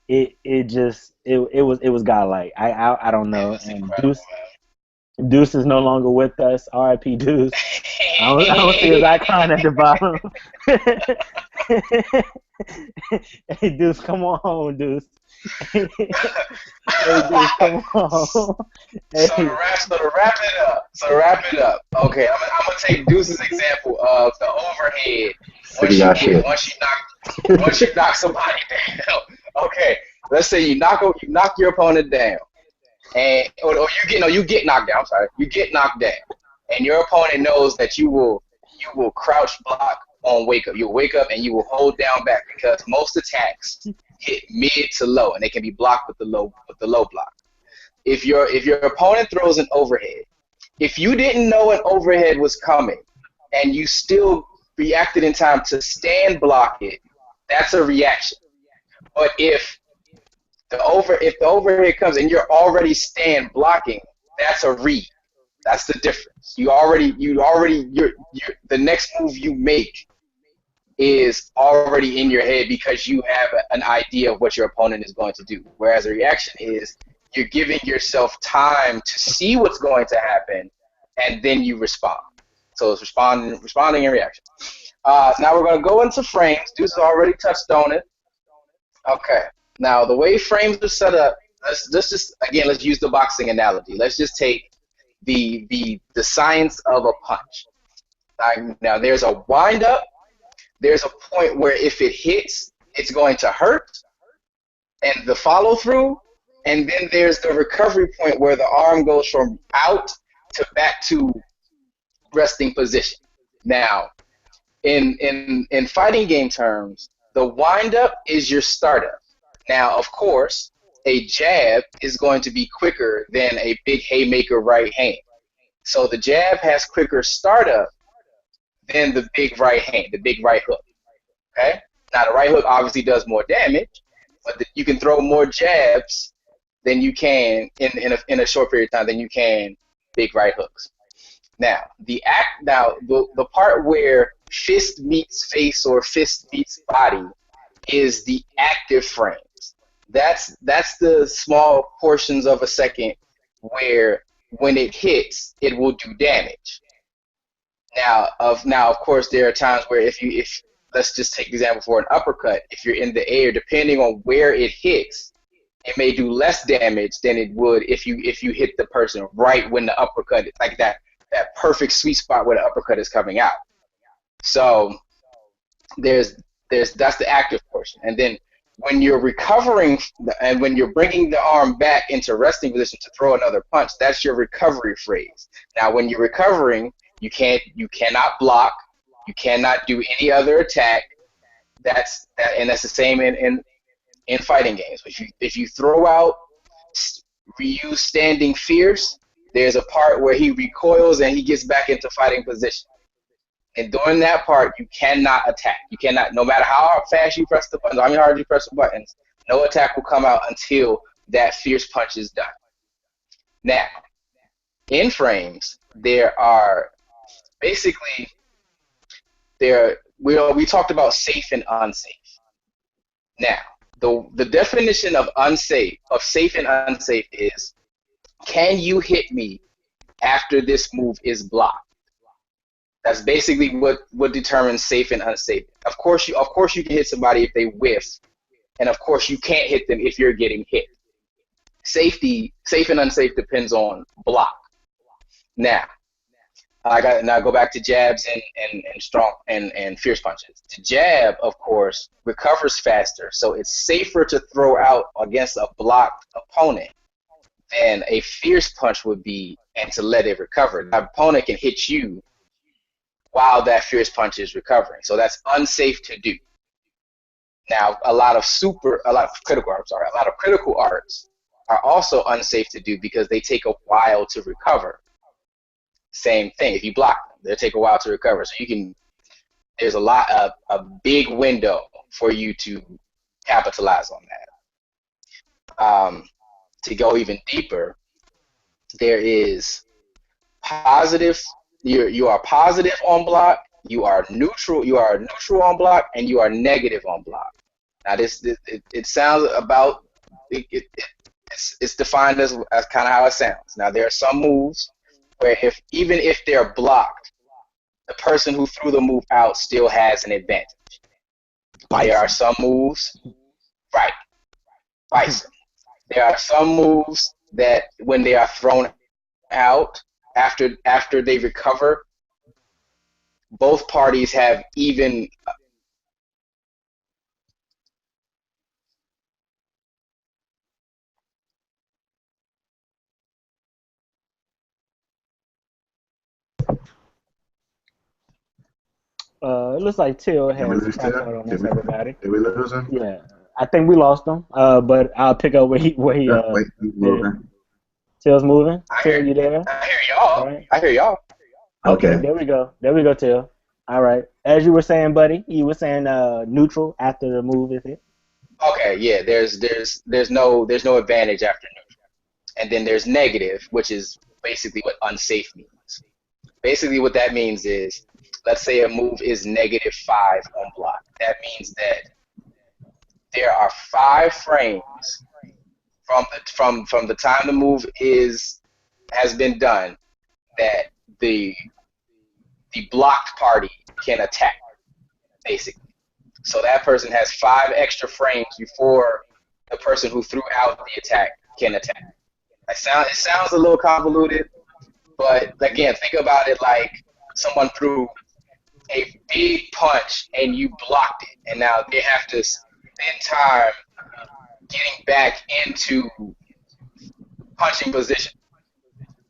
It was godlike. I don't It know. was And incredible, Deuce man. Deuce is no longer with us. R.I.P. Deuce. I don't see his icon at the bottom. Hey, Deuce, come on home, Deuce. Hey, Deuce, come on. So Hey, to wrap it up. Okay, I'm gonna take Deuce's example of the overhead. Sick of y'all shit. Once you knock somebody down. Okay, let's say you knock your opponent down, and or you get knocked down. I'm sorry, you get knocked down, and your opponent knows that you will crouch block on wake up. You'll wake up and you will hold down back because most attacks hit mid to low, and they can be blocked with the low block. If your opponent throws an overhead, if you didn't know an overhead was coming, and you still reacted in time to stand block it, that's a reaction. But if the overhead comes and you're already stand blocking, that's a read. That's the difference. The next move you make is already in your head because you have an idea of what your opponent is going to do. Whereas a reaction is you're giving yourself time to see what's going to happen, and then you respond. So it's responding and reaction. Now we're going to go into frames. Duce has already touched on it. Okay. Now the way frames are set up, let's use the boxing analogy. Let's just take the science of a punch. Now there's a wind up. There's a point where if it hits, it's going to hurt, and the follow through, and then there's the recovery point where the arm goes from out to back to resting position. Now, in fighting game terms, the wind up is your startup. Now, of course, a jab is going to be quicker than a big haymaker right hand. So the jab has quicker startup than the big right hand, the big right hook. Okay? Now the right hook obviously does more damage, but you can throw more jabs than you can in a short period of time than you can big right hooks. Now the part where fist meets face or fist meets body is the active frames. That's the small portions of a second where when it hits, it will do damage. Now of course there are times where if let's just take the example for an uppercut, if you're in the air, depending on where it hits, it may do less damage than it would if you hit the person right when the uppercut, like that perfect sweet spot where the uppercut is coming out. So that's the active portion. And then when you're recovering and when you're bringing the arm back into resting position to throw another punch, that's your recovery phrase. Now when you're recovering, you cannot block, you cannot do any other attack. And that's the same in fighting games. If you throw out Ryu standing fierce, there's a part where he recoils and he gets back into fighting position. And during that part, you cannot attack. You cannot, no matter how fast you press the buttons, how hard you press the buttons, no attack will come out until that fierce punch is done. Now, in frames, there are basically we talked about safe and unsafe. Now, the definition of safe and unsafe is, can you hit me after this move is blocked? That's basically what determines safe and unsafe. Of course you can hit somebody if they whiff, and of course you can't hit them if you're getting hit. Safe and unsafe depends on block. Now, go back to jabs and strong and fierce punches. The jab, of course, recovers faster, so it's safer to throw out against a blocked opponent than a fierce punch would be, and to let it recover. The opponent can hit you while that fierce punch is recovering, so that's unsafe to do. Now, a lot of critical arts are also unsafe to do because they take a while to recover. Same thing. If you block them, they'll take a while to recover. So there's a big window for you to capitalize on that. To go even deeper, there is positive. You are positive on block. You are neutral. You are neutral on block, and you are negative on block. Now it sounds about it's defined as kind of how it sounds. Now there are some moves where even if they're blocked, the person who threw the move out still has an advantage. There are some moves, right? Bison. There are some moves that when they are thrown out after they recover, both parties have even. It looks like Till Did we has lose passed out Taylor? on us, everybody. Did we lose him? Yeah, I think we lost him. But I'll pick up where he Yeah, wait, he's did. moving. Till's moving. I Till, hear, you there? I hear All y'all. right. I hear y'all. Okay, Okay. there we go. There we go, Till. All right. As you were saying, buddy, you were saying neutral after the move is hit. Okay, yeah. There's no advantage after neutral, and then there's negative, which is basically what unsafe means. Basically, what that means is, let's say a move is -5 on block. That means that there are 5 frames from the time the move has been done that the blocked party can attack, basically. So that person has 5 extra frames before the person who threw out the attack can attack. It sounds a little convoluted, but again, think about it like someone threw a big punch and you blocked it, and now they have to spend time getting back into punching position.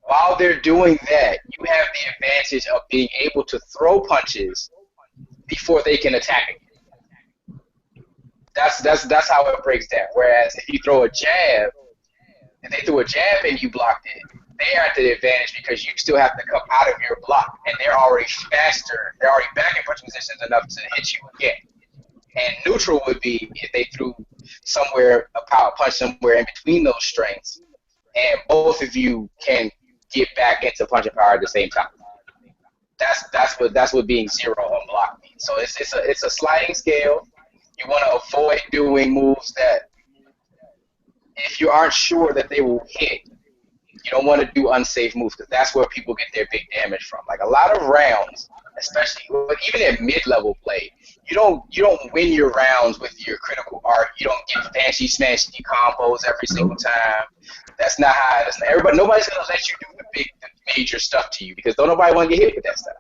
While they're doing that, you have the advantage of being able to throw punches before they can attack again. That's how it breaks down. Whereas if you throw a jab, if they threw a jab and you blocked it, they are at the advantage because you still have to come out of your block, and they're already faster. They're already back in punching positions enough to hit you again. And neutral would be if they threw a power punch somewhere in between those strengths, and both of you can get back into punching power at the same time. That's what being zero on block means. So it's a sliding scale. You want to avoid doing moves that, if you aren't sure that they will hit, you don't want to do unsafe moves because that's where people get their big damage from. Like a lot of rounds, especially even at mid-level play, you don't win your rounds with your critical art. You don't get fancy smashy combos every single time. That's not how. Nobody's gonna let you do the major stuff to you because don't nobody want to get hit with that stuff.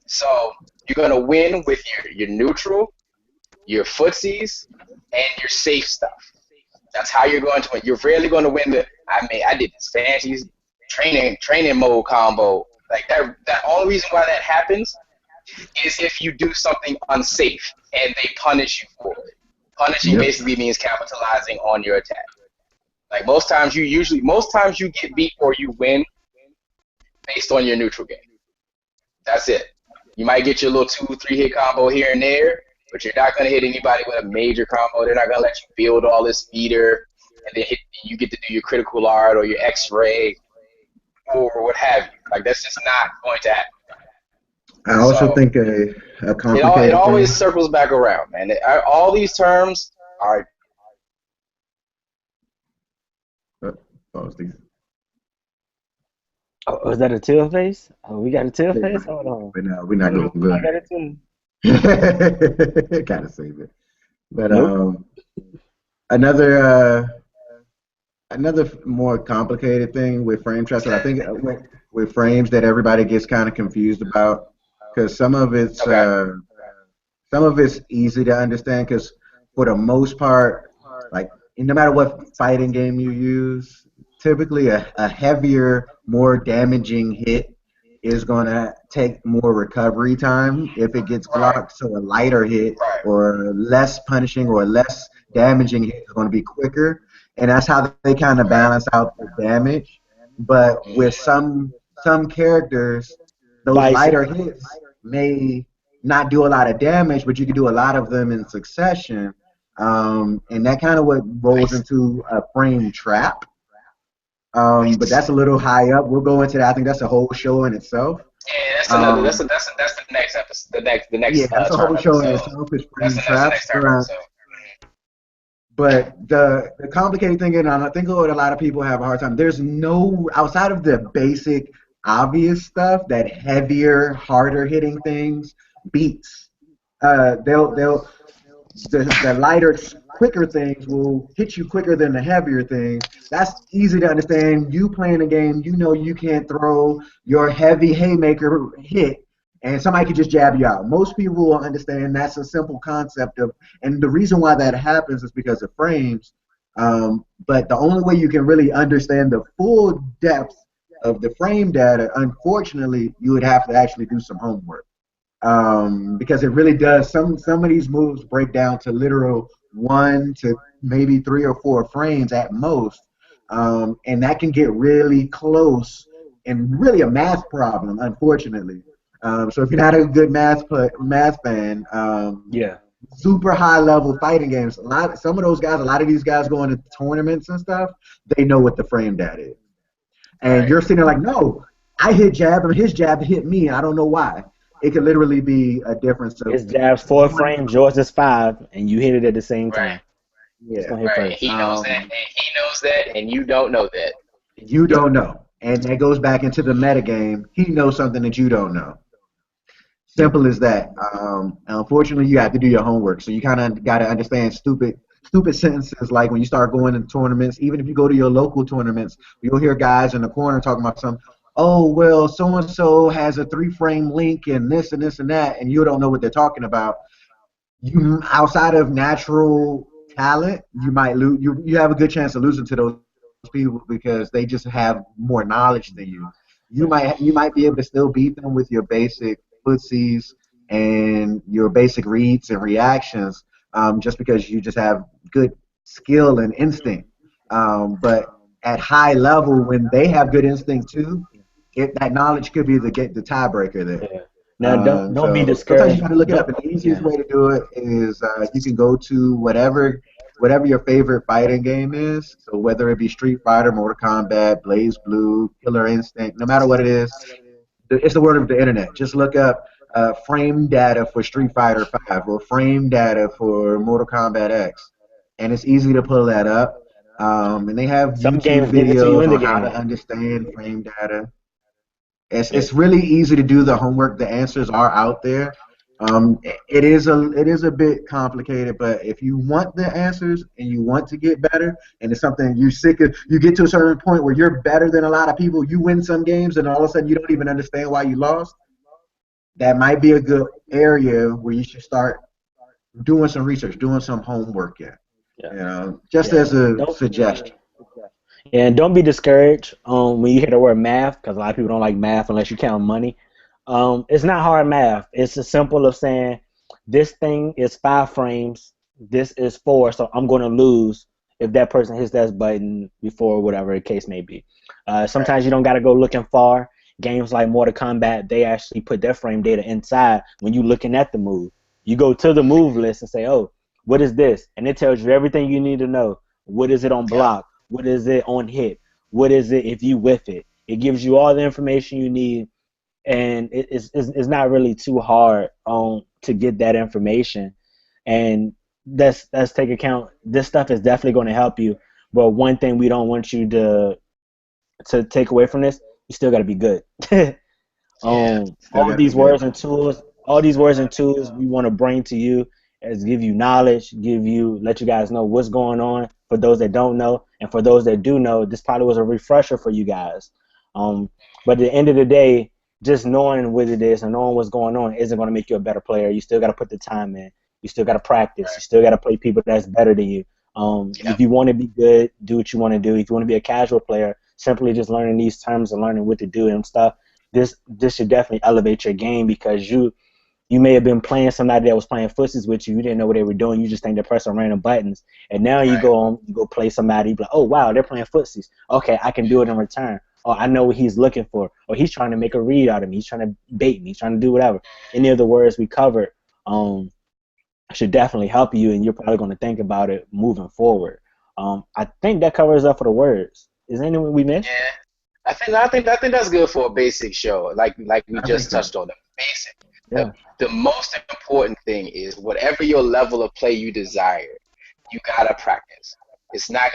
So you're gonna win with your neutral, your footsies, and your safe stuff. That's how you're going to win. You're rarely going to win I did this fancy training mode combo. Like that only reason why that happens is if you do something unsafe and they punish you for it. Punishing basically means capitalizing on your attack. Like most times you get beat or you win based on your neutral game. That's it. You might get your little 2-3 hit combo here and there, but you're not going to hit anybody with a major combo. They're not going to let you build all this speeder, and then you get to do your critical art or your X-ray or what have you. Like, that's just not going to happen. I also think a complicated it always thing. circles back around, man. All these terms are. Oh, is that a Till face? Oh, we got a Till face? Hold on. But no, we're not doing good. I got it too. Gotta save it. But another more complicated thing with frame traps that I think with frames that everybody gets kind of confused about, because some of it's easy to understand because for the most part, like no matter what fighting game you use, typically a heavier, more damaging hit is going to take more recovery time if it gets blocked. So a lighter hit or less punishing or less damaging hit is going to be quicker. And that's how they kind of balance out the damage. But with some characters, those lighter hits may not do a lot of damage, but you can do a lot of them in succession. And that kind of what rolls into a frame trap. But that's a little high up. We'll go into that. I think that's a whole show in itself. Yeah, that's another. That's the next episode. The next. Yeah, that's a whole show in itself. Is frame traps. But the complicated thing, and I think what a lot of people have a hard time. There's no outside of the basic obvious stuff, that heavier, harder hitting things, beats. They'll the lighter, quicker things will hit you quicker than the heavier things. That's easy to understand. You playing a game, you know you can't throw your heavy haymaker hit, and somebody could just jab you out. Most people will understand that's a simple concept of, and the reason why that happens is because of frames. But the only way you can really understand the full depth of the frame data, unfortunately, you would have to actually do some homework, because it really does. Some of these moves break down to literal one to maybe three or four frames at most, and that can get really close and really a math problem, unfortunately. So if you're not a good math fan, Yeah. super high level fighting games, some of those guys, a lot of these guys going to tournaments and stuff, they know what the frame data is, and Right. you're sitting there like, no, I hit jab and his jab hit me. I don't know why. It could literally be a difference of His jab's 4 frames, yours is 5, and you hit it at the same Right. time. It's yeah. gonna hit Right. first. He knows that, and he knows that, and you don't know that. You don't know, and that goes back into the metagame. He knows something that you don't know. Simple as that. Unfortunately, you have to do your homework, so you kind of got to understand stupid sentences like when you start going to tournaments. Even if you go to your local tournaments, you'll hear guys in the corner talking about something. Oh well, so and so has a three-frame link and this and this and that, and you don't know what they're talking about. You, outside of natural talent, you might lose. You have a good chance of losing to those people because they just have more knowledge than you. You might be able to still beat them with your basic footsies and your basic reads and reactions, just because you just have good skill and instinct. But at high level, when they have good instinct too, that knowledge could be the tiebreaker there. Yeah. Now don't be So sometimes you discouraged. got to look it up, Don't. and the easiest Yeah. way to do it is you can go to whatever your favorite fighting game is. So whether it be Street Fighter, Mortal Kombat, Blaze Blue, Killer Instinct, no matter what it is, it's the word of the internet. Just look up frame data for Street Fighter 5 or frame data for Mortal Kombat X, and it's easy to pull that up. And they have Some YouTube games give it to you videos in the on how to game. understand frame data. It's Yeah. it's really easy to do the homework. The answers are out there. It is a bit complicated, but if you want the answers and you want to get better, and it's something you sick of, you get to a certain point where you're better than a lot of people. You win some games, and all of a sudden you don't even understand why you lost. That might be a good area where you should start doing some research, doing some homework in. Yeah. Just Yeah. as a Don't. suggestion. And don't be discouraged when you hear the word math, because a lot of people don't like math unless you count money. It's not hard math. It's as simple as saying this thing is 5 frames, this is 4, so I'm going to lose if that person hits that button before whatever the case may be. Right. Sometimes you don't got to go looking far. Games like Mortal Kombat, they actually put their frame data inside when you're looking at the move. You go to the move list and say, oh, what is this? And it tells you everything you need to know. What is it on Yep. block? What is it on hit? What is it if you whiff it? It gives you all the information you need, and it's not really too hard to get that information. And that's take account. This stuff is definitely going to help you. But one thing we don't want you to take away from this, you still got to be good. Yeah. Still All got to be these good. words and tools, all these words and tools we want to bring to you is give you knowledge, let you guys know what's going on for those that don't know, and for those that do know, this probably was a refresher for you guys. Um, but at the end of the day, just knowing what it is and knowing what's going on isn't going to make you a better player. You still got to put the time in. You still got to practice. You Right. still got to play people that's better than you. Yep. If you want to be good, do what you want to do. If you want to be a casual player, simply just learning these terms and learning what to do and stuff, this should definitely elevate your game, because you may have been playing somebody that was playing footsies with you. You didn't know what they were doing. You just think they're pressing random buttons. And now Right. you go play somebody. You be like, oh wow, they're playing footsies. Okay, I can do it in return. Or I know what he's looking for. Or he's trying to make a read out of me. He's trying to bait me. He's trying to do whatever. Any of the words we covered should definitely help you, and you're probably going to think about it moving forward. I think that covers up for the words. Is there anyone we missed? Yeah. I think that's good for a basic show. Like we I think just so. touched on the basic. The Yeah. the most important thing is whatever your level of play you desire, you gotta practice. It's not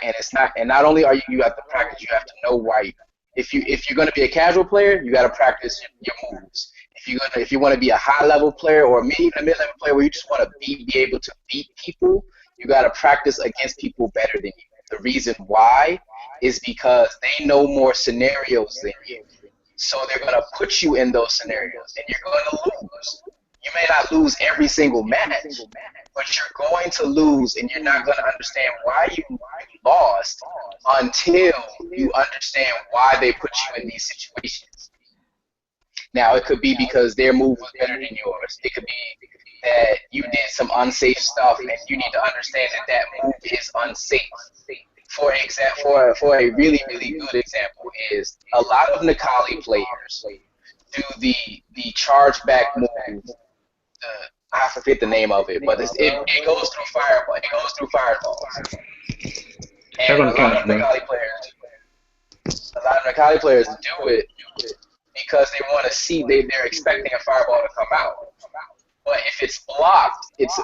and not only are you have to practice, you have to know why. If you're gonna be a casual player, you gotta practice your moves. If you want to be a high level player or maybe even a mid level player where you just want to be able to beat people, you gotta practice against people better than you. The reason why is because they know more scenarios than you. So they're going to put you in those scenarios, and you're going to lose. You may not lose every single match, but you're going to lose, and you're not going to understand why you lost until you understand why they put you in these situations. Now, it could be because their move was better than yours. It could be that you did some unsafe stuff, and you need to understand that that move is unsafe. For example, for a really good example is a lot of Nikali players do the chargeback move. I forget the name of it, but it goes through fireball. It goes through fireballs, and a lot of Nikali players do it because they want to see they're expecting a fireball to come out. But if it's blocked, it's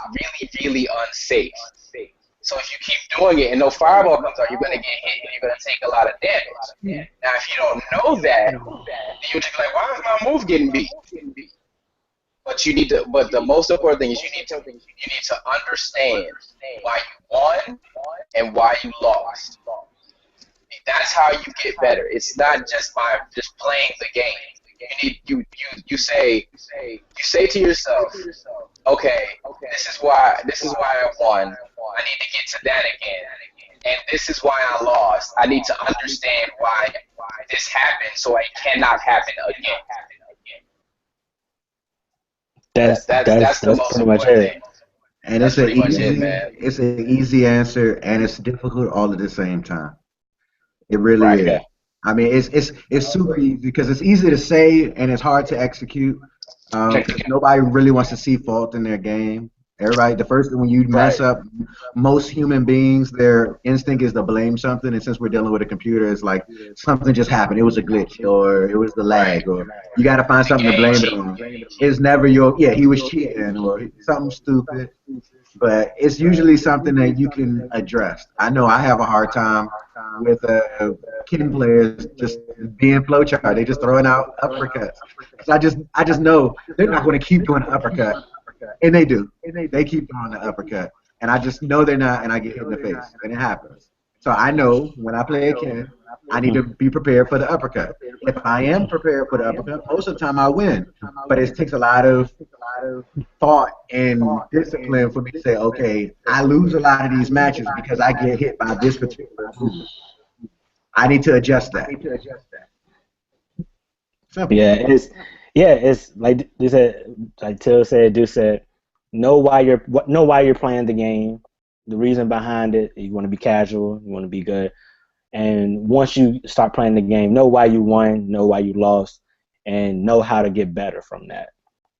really unsafe. So if you keep doing it and no fireball comes out, you're going to get hit and you're going to take a lot of damage. Now, if you don't know that, then you're just like, why is my move getting beat? But you need to. But the most important thing is you need to understand why you won and why you lost. That's how you get better. It's not just by just playing the game. You say to yourself, okay, this is why I won. I need to get to that again, and this is why I lost. I need to understand why this happened, so it cannot happen again. That's the most pretty much important it. thing. And That's pretty much it, man. it's an easy answer, and it's difficult all at the same time. It really Right. is. I mean, it's super easy because it's easy to say and it's hard to execute. Because nobody really wants to see fault in their game. Everybody, the first thing when you mess Right. up, most human beings, their instinct is to blame something. And since we're dealing with a computer, it's like something just happened. It was a glitch, or it was the Right. lag, or you got to find The something to game blame it cheat. on. It's never your, yeah, he was cheating, or something stupid. But it's usually something that you can address. I know I have a hard time with kid players just being flowchart. They just throwing out uppercuts. 'Cause I just know they're not going to keep doing the uppercut, and they do. They keep doing the uppercut, and I just know they're not, and I get hit in the face, and it happens. So I know when I play a kid, I need to be prepared for the uppercut. If I am prepared for the uppercut, most of the time I win. But it takes a lot of thought and discipline for me to say, okay, I lose a lot of these matches because I get hit by this particular move. I need to adjust that. Simple. It's like they said, like Till said, Duce said, know why you're playing the game, the reason behind it. You want to be casual, you want to be good, and once you start playing the game, know why you won, know why you lost, and know how to get better from that.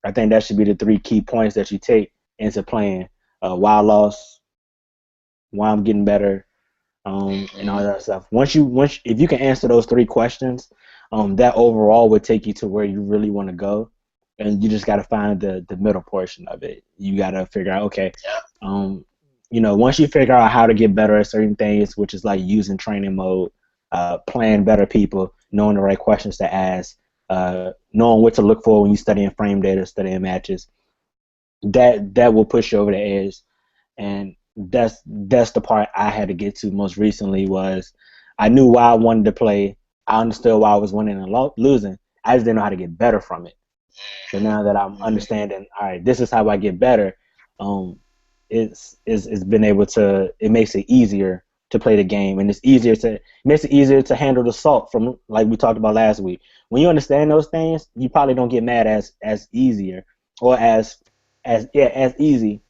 I think that should be the 3 key points that you take into playing. Why I lost, why I'm getting better, and all that stuff. If you can answer those 3 questions, that overall would take you to where you really want to go, and you just got to find the middle portion of it. You got to figure out, okay, once you figure out how to get better at certain things, which is like using training mode, playing better people, knowing the right questions to ask, knowing what to look for when you studying frame data, studying matches, that will push you over the edge. And that's the part I had to get to most recently was I knew why I wanted to play. I understood why I was winning and losing. I just didn't know how to get better from it. So now that I'm understanding, all right, this is how I get better. It's been able to. It makes it easier to play the game, and it makes it easier to handle the salt from like we talked about last week. When you understand those things, you probably don't get mad as easier or as easy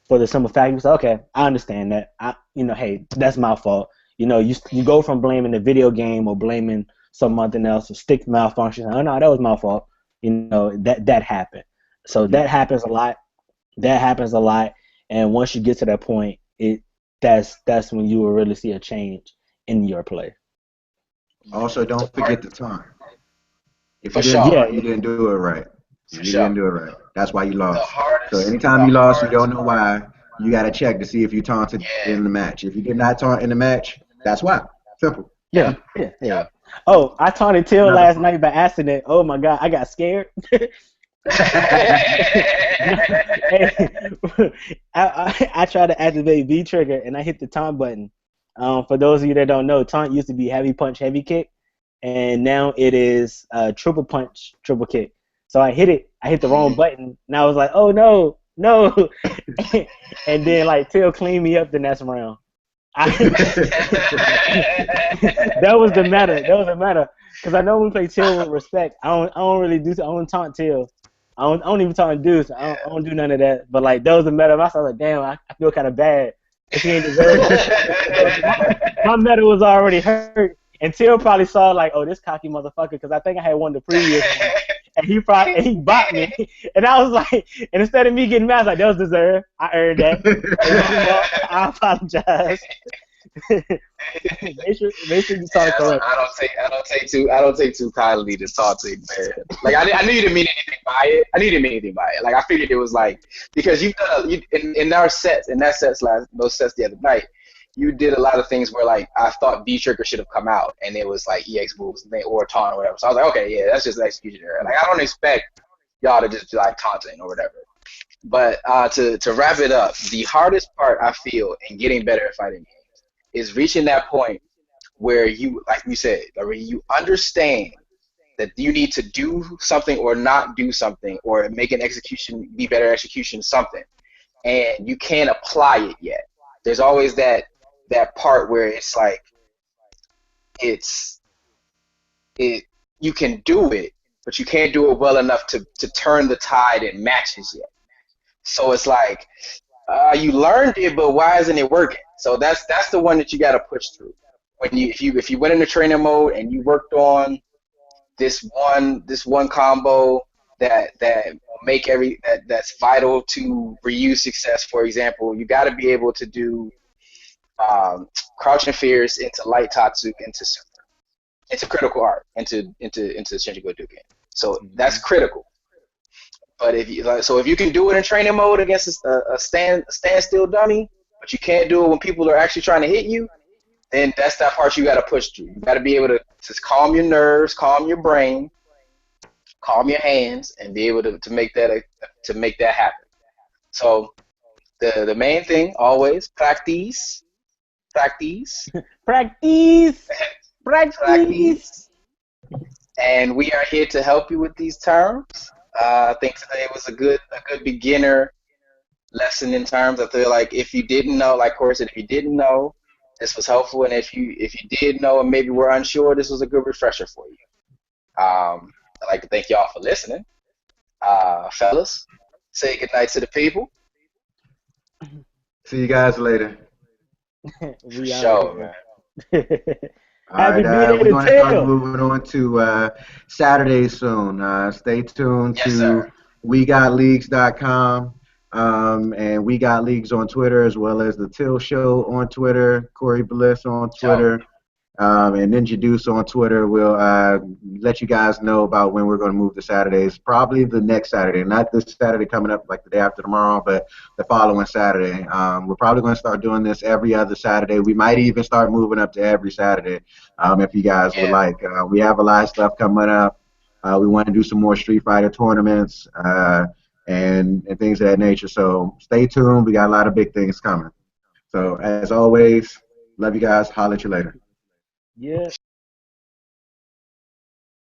for the simple fact you say, okay, I understand that. Hey, that's my fault. You go from blaming the video game or blaming something else or stick malfunction. Oh no, that was my fault. That happened. So that happens a lot. And once you get to that point, that's when you will really see a change in your play. Also, don't forget the time. If For you didn't, sure. you didn't do it right. For You sure. didn't do it right. That's why you The lost. So hardest. anytime you lost, you don't know why. You got to check to see if you taunted Yeah. in the match. If you did not taunt in the match, that's why. Simple. Yeah, Yep. yeah, yeah. Yep. Oh, I taunted Till Another last night by accident. Oh my god, I got scared. No, hey, I tried to activate V trigger and I hit the taunt button. For those of you that don't know, taunt used to be heavy punch, heavy kick, and now it is triple punch, triple kick. So I hit it. I hit the wrong Mhm. button, and I was like, "Oh no, no!" And then like Till cleaned me up the next round. I that was the meta. That was the meta. Because I know we play Till with respect. I don't really do. I don't taunt Till. I don't even taunt Duce. I don't do none of that. But like that was the meta. I was like, damn, I feel kind of bad because he ain't deserve it. So my meta was already hurt. And Till probably saw like, oh, this cocky motherfucker. Because I think I had won the previous one. And he bought me. And I was like, and instead of me getting mad, I was like, that was deserved. I earned that. Hey, I apologize. Make sure you talk correct. I don't take too kindly to taunting, man. Like I knew you didn't mean anything by it. I knew you didn't mean anything by it. Like I figured it was like because you've done in our sets in that sets last those sets the other night. You did a lot of things where like I thought B trigger should have come out and it was like EX moves or taunt or whatever. So I was like, okay, yeah, that's just an execution error. Like I don't expect y'all to just be like taunting or whatever. But to wrap it up, the hardest part I feel in getting better at fighting games is reaching that point where you, like you said, where you understand that you need to do something or not do something or make an execution be better execution something, and you can't apply it yet. There's always that part where it's like it's it you can do it, but you can't do it well enough to turn the tide in matches yet. So it's like you learned it, but why isn't it working? So that's the one that you got to push through. When if you went into training mode and you worked on this one combo that will make that's vital to Ryu success. For example, you got to be able to do crouching fears into light Tatsu into super, into critical art into Shinjuku Duken. So that's Mhm. critical. But if you can do it in training mode against a standstill dummy, but you can't do it when people are actually trying to hit you, then that's that part you got to push through. You got to be able to just calm your nerves, calm your brain, calm your hands, and be able to make that happen. So the main thing always practice, Practice, practice. practice, and we are here to help you with these terms. I think today was a good beginner lesson in terms. I feel like if you didn't know, like Corey said, if you didn't know, this was helpful, and if you did know and maybe were unsure, this was a good refresher for you. I'd like to thank y'all for listening, fellas. Say goodnight to the people. See you guys later. For We out of sure, here. man. All right, Happy B-Day we're to going to start Tail. moving on to Saturdays soon. Stay tuned Yes, sir. to WeGotLeagues.com and We Got Leagues on Twitter, as well as the Till Show on Twitter, Corey Bliss on Sure. Twitter, and Ninja Deuce on Twitter. We'll let you guys know about when we're going to move to Saturdays. Probably the next Saturday, not this Saturday coming up like the day after tomorrow, but the following Saturday. We're probably going to start doing this every other Saturday. We might even start moving up to every Saturday if you guys would Yeah. like. We have a lot of stuff coming up. We want to do some more Street Fighter tournaments and things of that nature. So stay tuned. We got a lot of big things coming. So as always, love you guys. Holler at you later. Yeah.